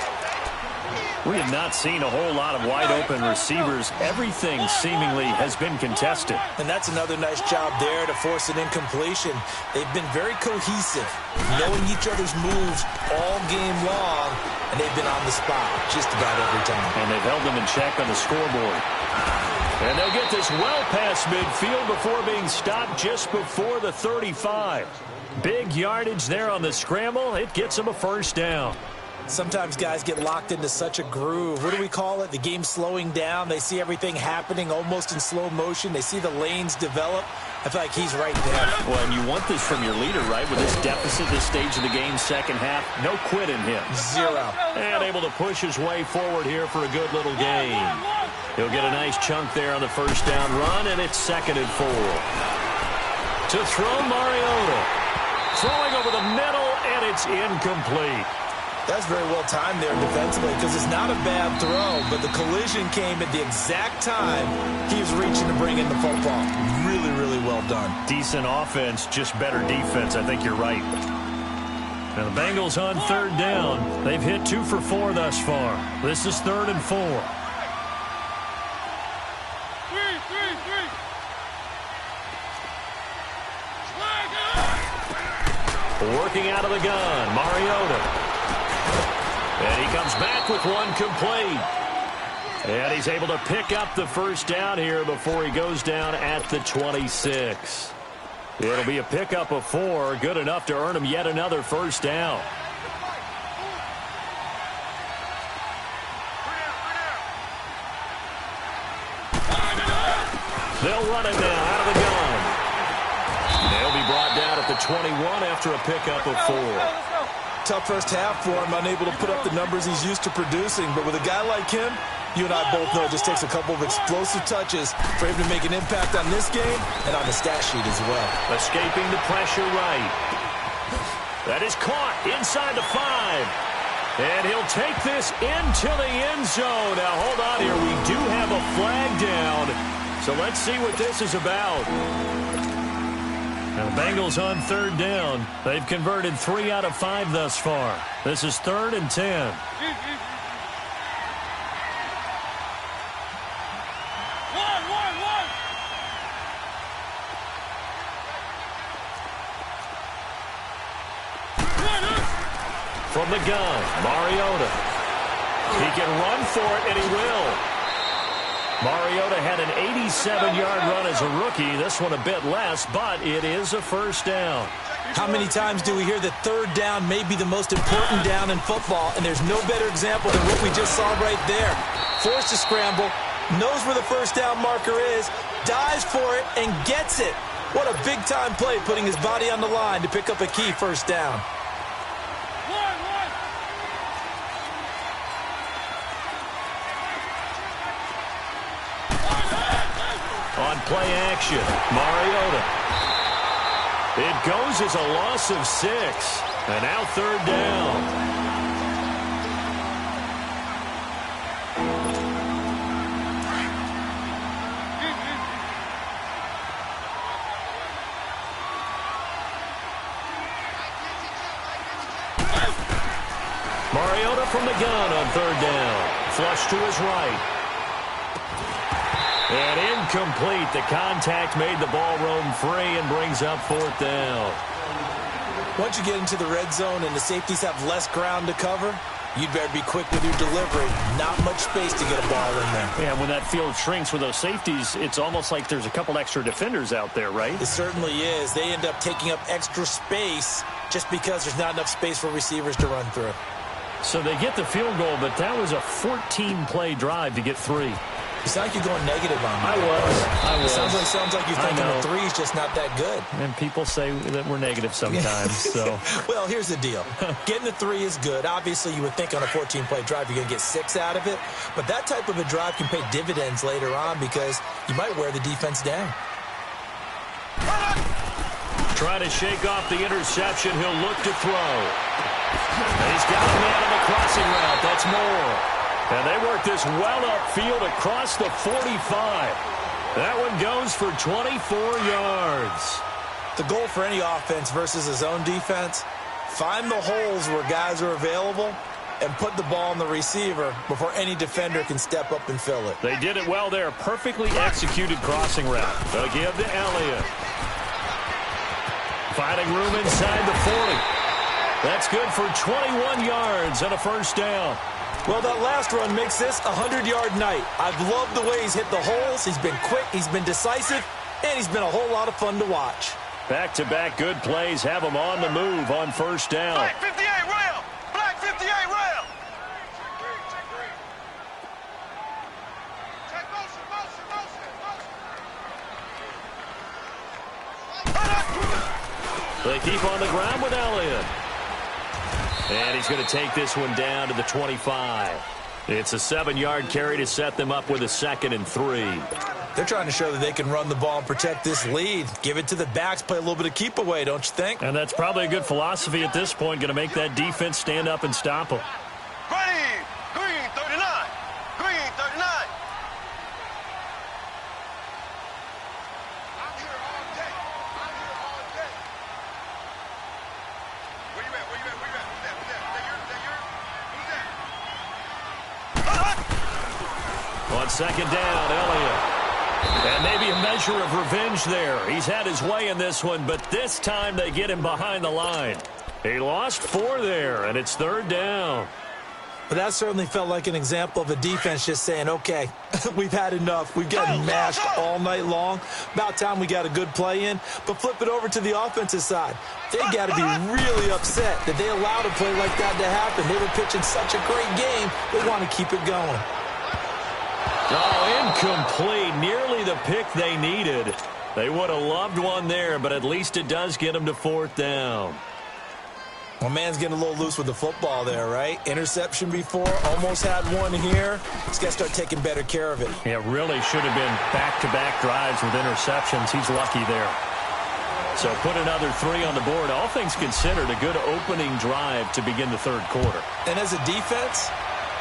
We have not seen a whole lot of wide-open receivers. Everything seemingly has been contested. And that's another nice job there to force an incompletion. They've been very cohesive, knowing each other's moves all game long, and they've been on the spot just about every time. And they've held them in check on the scoreboard. And they'll get this well past midfield before being stopped just before the 35. Big yardage there on the scramble. It gets them a 1st down. Sometimes guys get locked into such a groove. What do we call it? The game's slowing down. They see everything happening almost in slow motion. They see the lanes develop. I feel like he's right there. Well, and you want this from your leader, right? With this deficit, this stage of the game, second half, no quit in him. 0. And able to push his way forward here for a good little gain. He'll get a nice chunk there on the 1st down run, and it's 2nd and 4. To throw Mariota. Throwing over the middle, and it's incomplete. That's very well timed there defensively because it's not a bad throw, but the collision came at the exact time he was reaching to bring in the football. Really, really well done. Decent offense, just better defense. I think you're right. Now the Bengals on 3rd down. They've hit 2 for 4 thus far. This is 3rd and 4. Working out of the gun, Mariota. And he comes back with one complete. And he's able to pick up the 1st down here before he goes down at the 26. It'll be a pickup of 4, good enough to earn him yet another 1st down. They'll run it now out of the gun. They'll be brought down at the 21 after a pickup of 4. Tough first half for him, unable to put up the numbers he's used to producing. But with a guy like him, you and I both know it just takes a couple of explosive touches for him to make an impact on this game and on the stat sheet as well. Escaping the pressure right. That is caught inside the 5. And he'll take this into the end zone. Now, hold on here. We do have a flag down. So let's see what this is about. Now the Bengals on 3rd down. They've converted 3 out of 5 thus far. This is 3rd and 10. From the gun, Mariota. He can run for it, and he will. Mariota had an 87-yard run as a rookie. This one a bit less, but it is a 1st down. How many times do we hear that 3rd down may be the most important down in football, and there's no better example than what we just saw right there. Forced to scramble, knows where the 1st down marker is, dives for it, and gets it. What a big-time play, putting his body on the line to pick up a key 1st down. On play action, Mariota. It goes as a loss of 6. And now 3rd down. Mariota from the gun on 3rd down. Flush to his right. And incomplete. The contact made the ball roam free and brings up 4th down. Once you get into the red zone and the safeties have less ground to cover, you'd better be quick with your delivery. Not much space to get a ball in there. Yeah, when that field shrinks with those safeties, it's almost like there's a couple extra defenders out there, right? It certainly is. They end up taking up extra space just because there's not enough space for receivers to run through. So they get the field goal, but that was a 14-play drive to get 3. You sound like you're going negative on me. I was. Sounds like you're thinking the 3 is just not that good. And people say that we're negative sometimes. So, well, here's the deal. Getting the 3 is good. Obviously, you would think on a 14-play drive you're going to get 6 out of it. But that type of a drive can pay dividends later on because you might wear the defense down. Trying to shake off the interception. He'll look to throw. He's got a man on the crossing route. That's Moore. And they work this well upfield across the 45. That one goes for 24 yards. The goal for any offense versus his own defense, find the holes where guys are available and put the ball on the receiver before any defender can step up and fill it. They did it well there. Perfectly executed crossing route. They'll give to Elliott. Finding room inside the 40. That's good for 21 yards and a 1st down. Well, that last run makes this a 100-yard night. I've loved the way he's hit the holes. He's been quick, he's been decisive, and he's been a whole lot of fun to watch. Back-to-back good plays have him on the move on 1st down. Black 58 rail! Black 58 rail! Check motion. They keep on the ground with Elliott. And he's going to take this one down to the 25. It's a 7-yard carry to set them up with a 2nd and 3. They're trying to show that they can run the ball and protect this lead. Give it to the backs, play a little bit of keep away, don't you think? And that's probably a good philosophy at this point. Going to make that defense stand up and stop them. Ready! Green 39! Green 39! I'm here all day. Where you at? Who's that? On 2nd down, Elliott. And maybe a measure of revenge there. He's had his way in this one, but this time they get him behind the line. He lost 4 there, and it's 3rd down. But that certainly felt like an example of a defense just saying, okay, we've had enough. We've gotten mashed all night long. About time we got a good play in. But flip it over to the offensive side. They got to be really upset that they allowed a play like that to happen. They were pitching such a great game, they want to keep it going. Oh, incomplete. Nearly the pick they needed. They would have loved one there, but at least it does get them to 4th down. Well, man's getting a little loose with the football there, right? Interception before, almost had one here. He's got to start taking better care of it. Yeah, really should have been back-to-back drives with interceptions. He's lucky there. So put another 3 on the board. All things considered, a good opening drive to begin the 3rd quarter. And as a defense,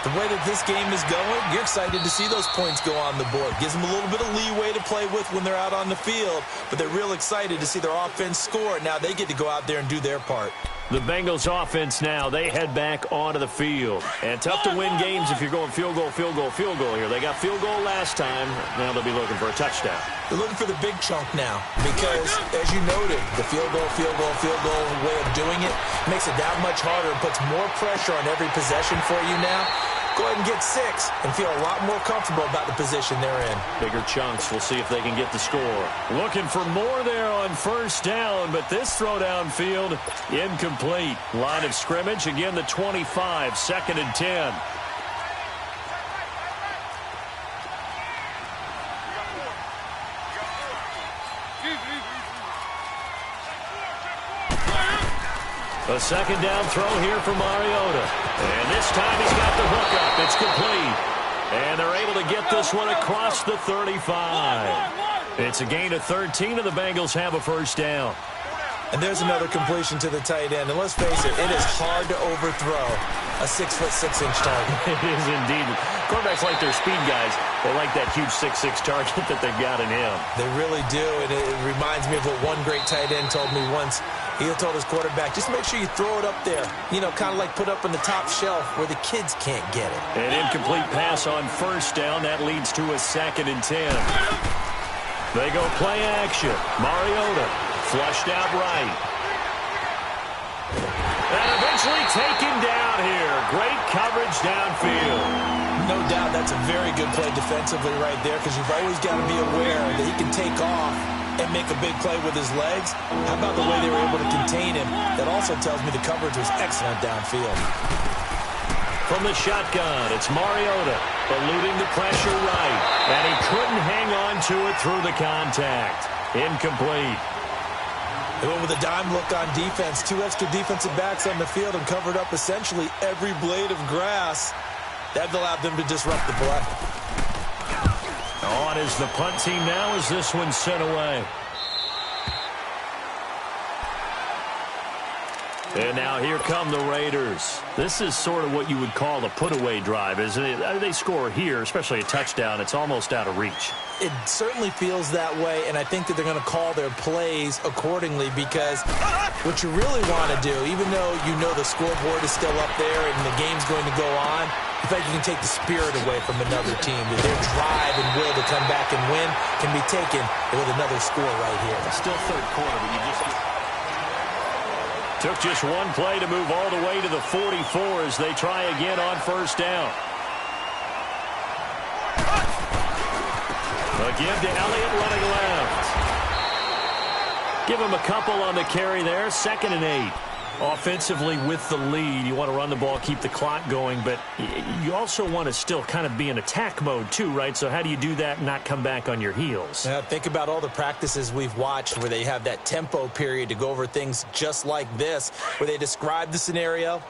the way that this game is going, you're excited to see those points go on the board. Gives them a little bit of leeway to play with when they're out on the field, but they're real excited to see their offense score. Now they get to go out there and do their part. The Bengals offense now, they head back onto the field. And tough to win games if you're going field goal here. They got field goal last time. Now they'll be looking for a touchdown. They're looking for the big chunk now because, as you noted, the field goal way of doing it makes it that much harder and puts more pressure on every possession for you now. Go ahead and get 6 and feel a lot more comfortable about the position they're in. Bigger chunks. We'll see if they can get the score. Looking for more there on 1st down, but this throw downfield incomplete. Line of scrimmage, again the 25, 2nd and 10. A 2nd down throw here for Mariota. And this time he's got the hook up. It's complete. And they're able to get this one across the 35. It's a gain of 13, and the Bengals have a 1st down. And there's another completion to the tight end. And let's face it, it is hard to overthrow a 6'6" target. It is indeed. Quarterbacks like their speed guys. They like that huge 6'6" target that they've got in him. They really do. And it reminds me of what one great tight end told me once. He told his quarterback, just make sure you throw it up there. You know, kind of like put up on the top shelf where the kids can't get it. An incomplete pass on first down. That leads to a 2nd and 10. They go play action. Mariota flushed out right. And eventually taken down here. Great coverage downfield. No doubt that's a very good play defensively right there, because you've always got to be aware that he can take off and make a big play with his legs. How about the way they were able to contain him? That also tells me the coverage was excellent downfield. From the shotgun, it's Mariota eluding the pressure right. And he couldn't hang on to it through the contact. Incomplete. They went with a dime look on defense. 2 extra defensive backs on the field and covered up essentially every blade of grass. That allowed them to disrupt the play. On is the punt team now as this one's sent away. And now here come the Raiders. This is sort of what you would call a put-away drive, isn't it? They score here, especially a touchdown. It's almost out of reach. It certainly feels that way, and I think that they're going to call their plays accordingly, because what you really want to do, even though you know the scoreboard is still up there and the game's going to go on, in fact, you can take the spirit away from another team. That their drive and will to come back and win can be taken with another score right here. It's still third quarter, but you just took just one play to move all the way to the 44 as they try again on first down. A give to Elliott running left. Give him a couple on the carry there. 2nd and 8. Offensively with the lead, you want to run the ball, keep the clock going, but you also want to still kind of be in attack mode too, right? So how do you do that and not come back on your heels? Think about all the practices we've watched where they have that tempo period to go over things just like this, where they describe the scenario,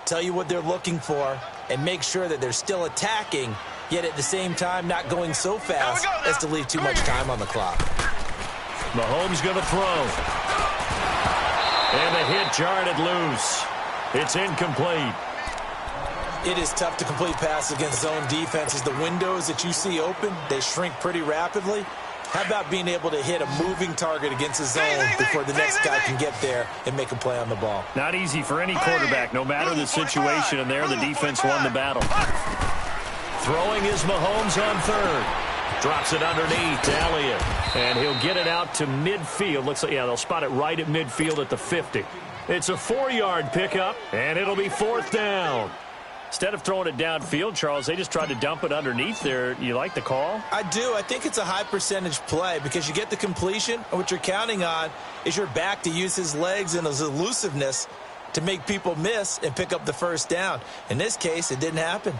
tell you what they're looking for, and make sure that they're still attacking, yet at the same time not going so fast as to leave too much time on the clock. Mahomes going to throw. And the hit jarred it loose. It's incomplete. It is tough to complete passes against zone defenses. The windows that you see open, they shrink pretty rapidly. How about being able to hit a moving target against a zone before the next guy can get there and make a play on the ball? Not easy for any quarterback. No matter the situation in there, the defense won the battle. Throwing is Mahomes on third. Drops it underneath to Elliott. And he'll get it out to midfield. Looks like, yeah, they'll spot it right at midfield at the 50. It's a 4-yard pickup, and it'll be 4th down. Instead of throwing it downfield, Charles, they just tried to dump it underneath there. You like the call? I do. I think it's a high percentage play because you get the completion, and what you're counting on is your back to use his legs and his elusiveness to make people miss and pick up the first down. In this case, it didn't happen.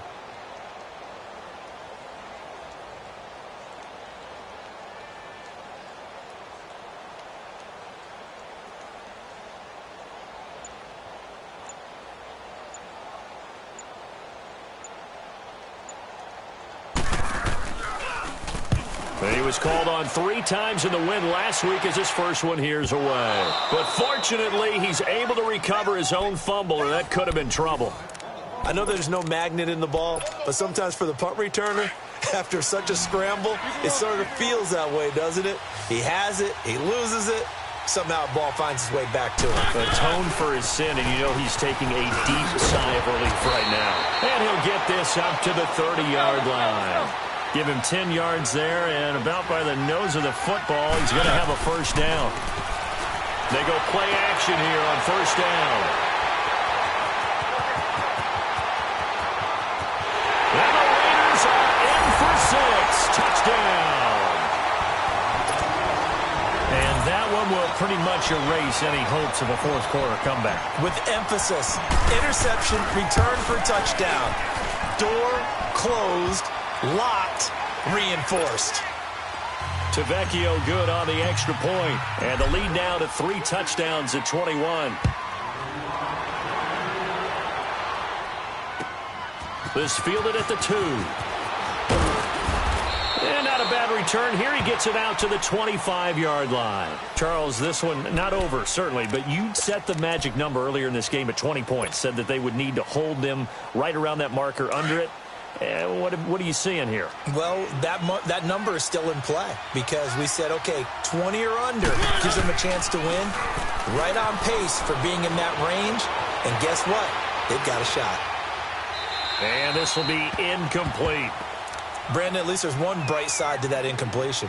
He was called on 3 times in the win last week as his first one here's away. But fortunately, he's able to recover his own fumble, or that could have been trouble. I know there's no magnet in the ball, but sometimes for the punt returner, after such a scramble, it sort of feels that way, doesn't it? He has it, he loses it, somehow the ball finds its way back to him. Atoned for his sin, and you know he's taking a deep sigh of relief right now. And he'll get this up to the 30-yard line. Give him 10 yards there, and about by the nose of the football, he's going to have a first down. They go play action here on first down. And the Raiders are in for 6. Touchdown. And that one will pretty much erase any hopes of a fourth quarter comeback. With emphasis, interception, return for touchdown. Door closed. Locked, reinforced. Tavecchio good on the extra point. And the lead now to 3 touchdowns at 21. This fielded at the 2. And not a bad return. Here he gets it out to the 25-yard line. Charles, this one not over, certainly, but you set the magic number earlier in this game at 20 points. Said that they would need to hold them right around that marker under it. What are you seeing here? Well, that number is still in play because we said, okay, 20 or under gives them a chance to win. Right on pace for being in that range. And guess what? They've got a shot. And this will be incomplete. Brandon, at least there's one bright side to that incompletion.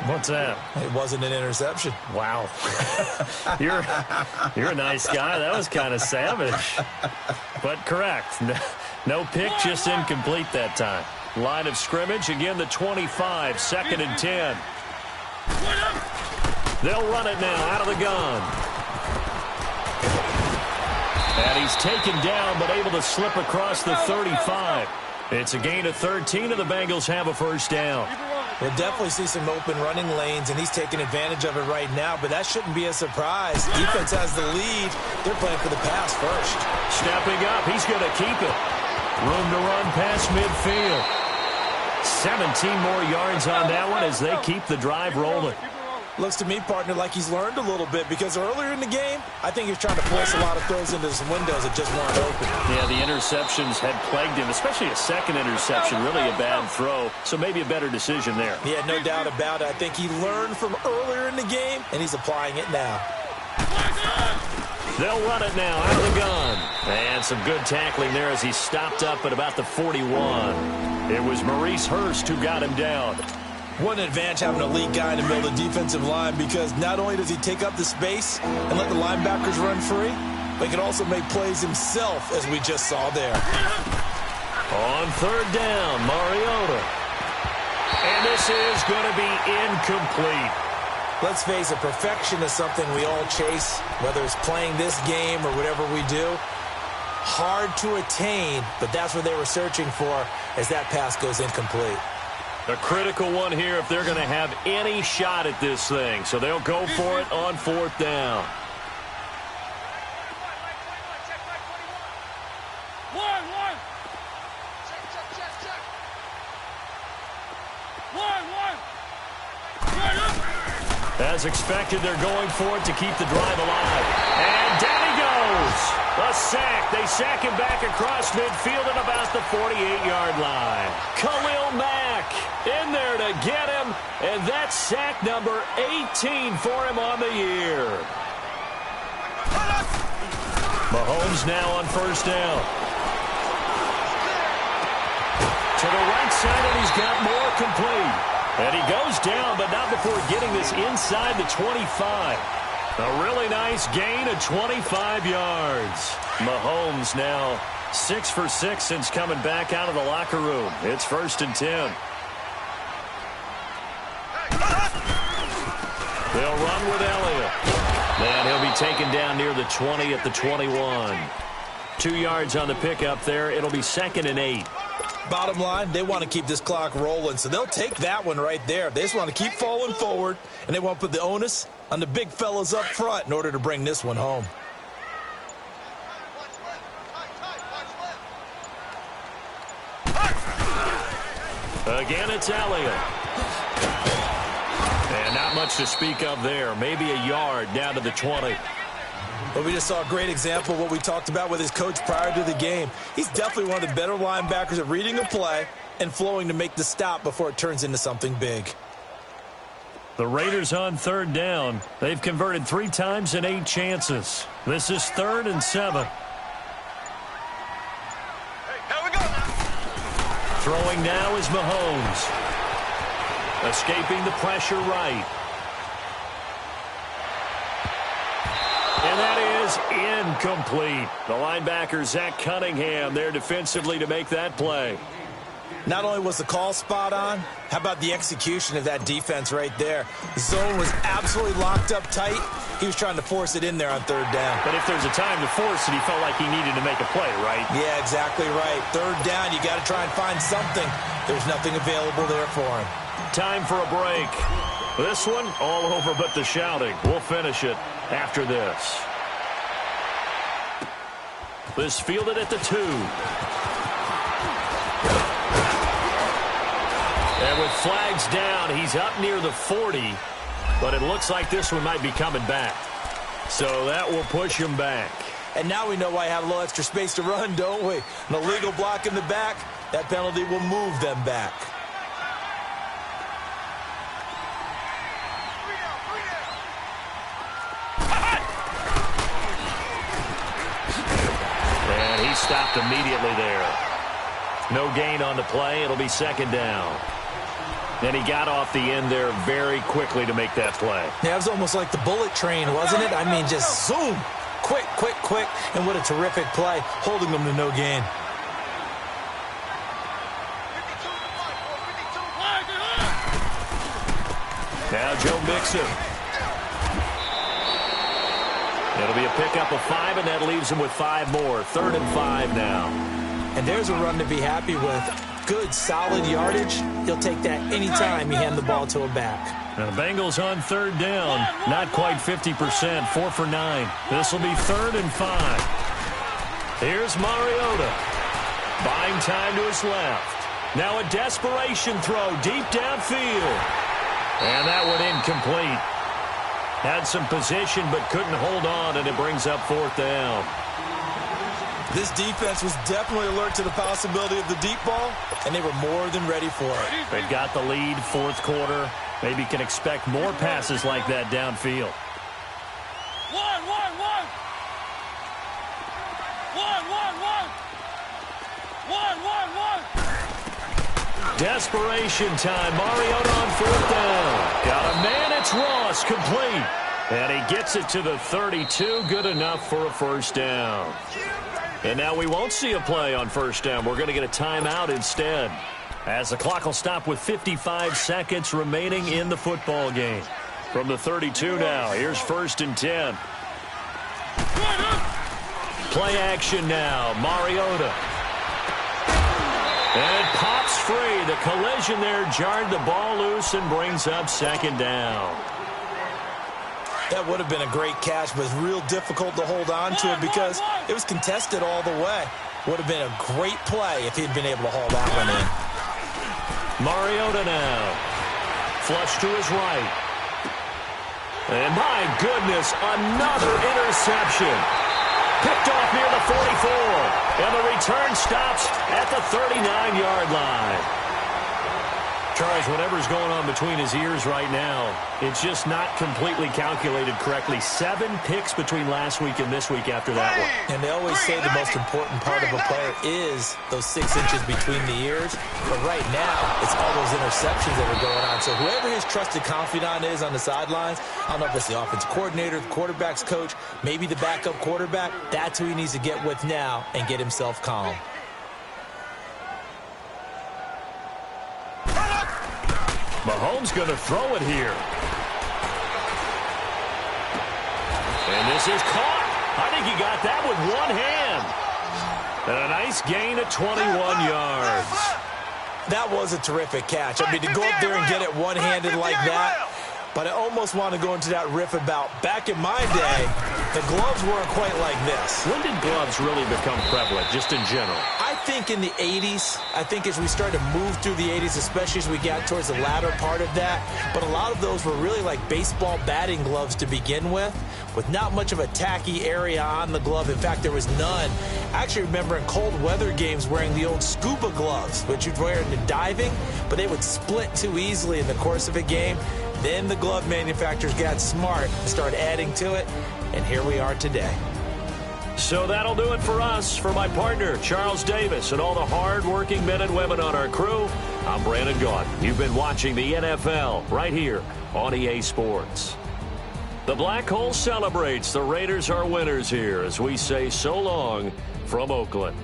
What's that? It wasn't an interception. Wow. You're a nice guy. That was kind of savage. But correct. No pick, just incomplete that time. Line of scrimmage, again the 25, 2nd and 10. They'll run it now out of the gun. And he's taken down, but able to slip across the 35. It's a gain of 13, and the Bengals have a first down. We'll definitely see some open running lanes, and he's taking advantage of it right now, but that shouldn't be a surprise. Defense has the lead. They're playing for the pass first. Stepping up, he's going to keep it. Room to run past midfield. 17 more yards on that one as they keep the drive rolling. Looks to me, partner, like he's learned a little bit because earlier in the game, I think he was trying to force a lot of throws into some windows that just weren't open. Yeah, the interceptions had plagued him, especially a second interception, really a bad throw, so maybe a better decision there. Yeah, no doubt about it. I think he learned from earlier in the game, and he's applying it now. They'll run it now out of the gun. And some good tackling there as he stopped up at about the 41. It was Maurice Hurst who got him down. What an advantage having an elite guy in the middle of the defensive line because not only does he take up the space and let the linebackers run free, but he can also make plays himself, as we just saw there. On 3rd down, Mariota. And this is going to be incomplete. Let's face it, perfection is something we all chase, whether it's playing this game or whatever we do. Hard to attain, but that's what they were searching for as that pass goes incomplete. A critical one here if they're going to have any shot at this thing. So they'll go for it on 4th down. As expected, they're going for it to keep the drive alive. And down he goes. A sack. They sack him back across midfield at about the 48-yard line. Khalil Mack in there to get him. And that's sack number 18 for him on the year. Mahomes now on 1st down. To the right side, and he's got more complete. And he goes down, but not before getting this inside the 25. A really nice gain of 25 yards. Mahomes now 6 for 6 since coming back out of the locker room. It's 1st and 10. They'll run with Elliott. And he'll be taken down near the 20 at the 21. 2 yards on the pickup there. It'll be 2nd and 8. Bottom line, they want to keep this clock rolling, so they'll take that one right there. They just want to keep falling forward, and they want to put the onus on the big fellas up front in order to bring this one home. Again, it's Elliott. And not much to speak of there. Maybe a yard down to the 20. But we just saw a great example of what we talked about with his coach prior to the game. He's definitely one of the better linebackers at reading a play and flowing to make the stop before it turns into something big. The Raiders on 3rd down. They've converted 3 times in 8 chances. This is 3rd and 7. Here we go. Throwing now is Mahomes. Escaping the pressure right. And that is incomplete. The linebacker, Zach Cunningham, there defensively to make that play. Not only was the call spot on, how about the execution of that defense right there? The zone was absolutely locked up tight. He was trying to force it in there on 3rd down. But if there's a time to force it, he felt like he needed to make a play, right? Yeah, exactly right. 3rd down, you got to try and find something. There's nothing available there for him. Time for a break. This one, all over but the shouting. We'll finish it after this. This fielded at the 2. And with flags down, he's up near the 40. But it looks like this one might be coming back. So that will push him back. And now we know why I have a little extra space to run, don't we? An illegal block in the back, that penalty will move them back. he's stopped immediately there. No gain on the play. It'll be second down. And he got off the end there very quickly to make that play. Yeah, it was almost like the bullet train, wasn't it? I mean, just zoom. Quick, quick, quick. And what a terrific play, holding them to no gain. Now Joe Mixon. It'll be a pickup of 5, and that leaves him with 5 more. 3rd and 5 now. And there's a run to be happy with. Good, solid yardage. He'll take that anytime you hand the ball to a back. Now the Bengals on 3rd down. Not quite 50%. 4 for 9. This will be 3rd and 5. Here's Mariota. Buying time to his left. Now a desperation throw deep downfield. And that one incomplete. Had some position but couldn't hold on, and it brings up 4th down. This defense was definitely alert to the possibility of the deep ball, and they were more than ready for it. They've got the lead, 4th quarter. Maybe can expect more passes like that downfield. One. Desperation time. Mariota on 4th down. Got a man. It's Ross. Complete. And he gets it to the 32. Good enough for a 1st down. And now we won't see a play on 1st down. We're going to get a timeout instead, as the clock will stop with 55 seconds remaining in the football game. From the 32 now, here's 1st and 10. Play action now. Mariota. And it pops free. The collision there jarred the ball loose and brings up 2nd down. That would have been a great catch, but it's real difficult to hold on to it because it was contested all the way. Would have been a great play if he'd been able to haul that one in. Mariota now. Flush to his right. And my goodness, another interception. Picked off near the 44. And the return stops at the 39-yard line. Charles, whatever's going on between his ears right now, it's just not completely calculated correctly. 7 picks between last week and this week after that one. And they always say the most important part of a player is those 6 inches between the ears. But right now, it's all those interceptions that are going on. So whoever his trusted confidant is on the sidelines, I don't know if it's the offensive coordinator, the quarterback's coach, maybe the backup quarterback, that's who he needs to get with now and get himself calm. Mahomes going to throw it here. And this is caught. I think he got that with one hand. And a nice gain of 21 yards. That was a terrific catch. I mean, to go up there and get it one-handed like that, but I almost want to go into that riff about back in my day, the gloves weren't quite like this. When did gloves really become prevalent, just in general? I think in the 80s. I think as we started to move through the 80s, especially as we got towards the latter part of that. But a lot of those were really like baseball batting gloves to begin with not much of a tacky area on the glove. In fact, there was none. I actually remember in cold weather games wearing the old scuba gloves, which you'd wear in diving, but they would split too easily in the course of a game. Then the glove manufacturers got smart and started adding to it, and here we are today. So that'll do it for us. For my partner, Charles Davis, and all the hard-working men and women on our crew, I'm Brandon Gaudin. You've been watching the NFL right here on EA Sports. The Black Hole celebrates. The Raiders are winners here as we say so long from Oakland.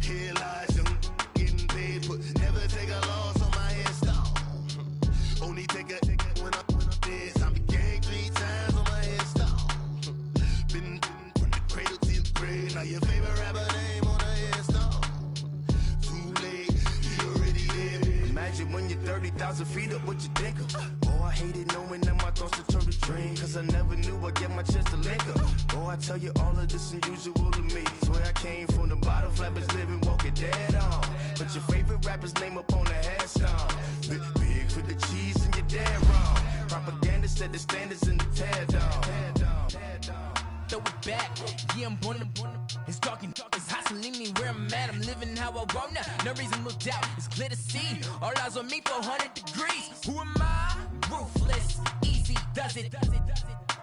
Here lies, I'm getting paid, but never take a take a when I'm dead. I be gang 3 times on my headstone. Been from the cradle to the grave. Now your favorite rapper name on the headstone. Too late, he already dead. Imagine when you're 30,000 feet up, what you think of? Oh, I hated knowing that my thoughts would turn to dream. Cause I never knew I'd get my chance to link up. Oh, I tell you all of this unusual to me. Swear I came from the bottom, flappers living, walking dead on. But your favorite rapper's name up on the headstone. Big for the cheese and you're dead wrong. Propaganda set the standards in the tear down. Throw it back, yeah, I'm born to it's talking, it's hustling me where I'm at. I'm living how I want now. No reason to doubt, it's clear to see. All eyes on me, 400 degrees. Who am I? Ruthless, easy, does it.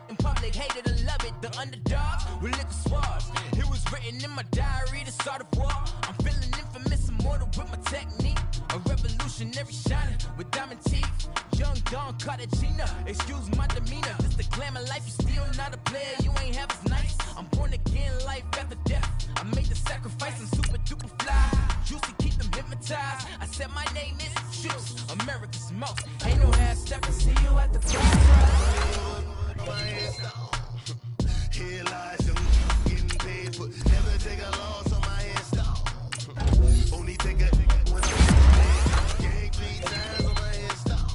In public, hated or love it. The underdogs with liquor swabs. It was written in my diary to start a war. I'm feeling infamous, immortal with my technique. A revolutionary shining with diamond teeth. Young Don Cartagena, excuse my demeanor. This the glamour life, you still not a player. You ain't half as nice. I'm born again, life after death. I made the sacrifice and super duper fly. Juicy, keep them hypnotized. I said my name is Juice, America's most. Ain't no half step. I see you at the crossroads. Here lies young getting paid, but never take a loss on my headstone. Only take a when I'm gang 3 times on my headstone.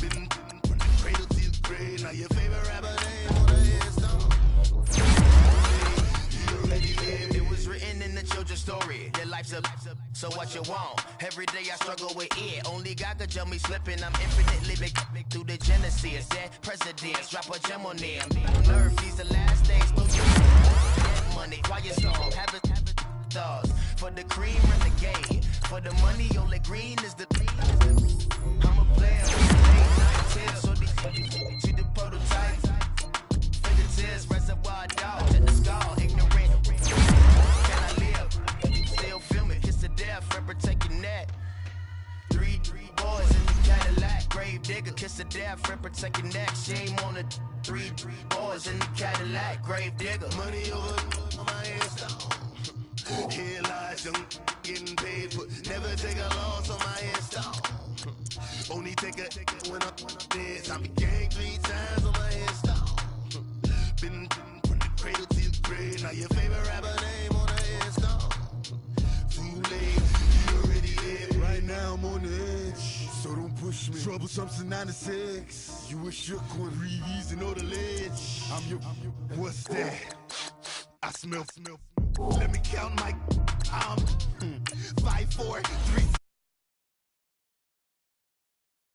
Been from the cradle to the grave. Now your favorite rapper name on the headstone. You already lived. It was written in the children's story. Their life's up, so what you want? Every day I struggle with it. Only God could tell me slipping. I'm infinitely big through the genesis. Dead presidents, drop a gem on them. On earth, these the last days. Get money, quiet storm, have it stars. For the cream, renegade. For the money, only green is the I'm a player. So the prototype. Fingertips, reservoir dog. Check the skull, ignorant. Can I live? Still film it. Kiss to death, forever taking that. 3 boys in the Cadillac. Grave digger, kiss to death, forever taking that. Shame on the 3 boys in the Cadillac. Grave digger. Money over on my headstone. Here lies young getting paid, but never take a loss on my headstone. Only take a when I'm dead. I be gang 3 times on my headstone. Been from the cradle to the grave. Now your favorite rapper name on the headstone. Too late, you already dead. Right now I'm on the edge, so don't push me. Troublesome to 96. You a shook one, breathe and know the ledge. I'm your, what's that? I smell. Let me count my 5, 4, 3.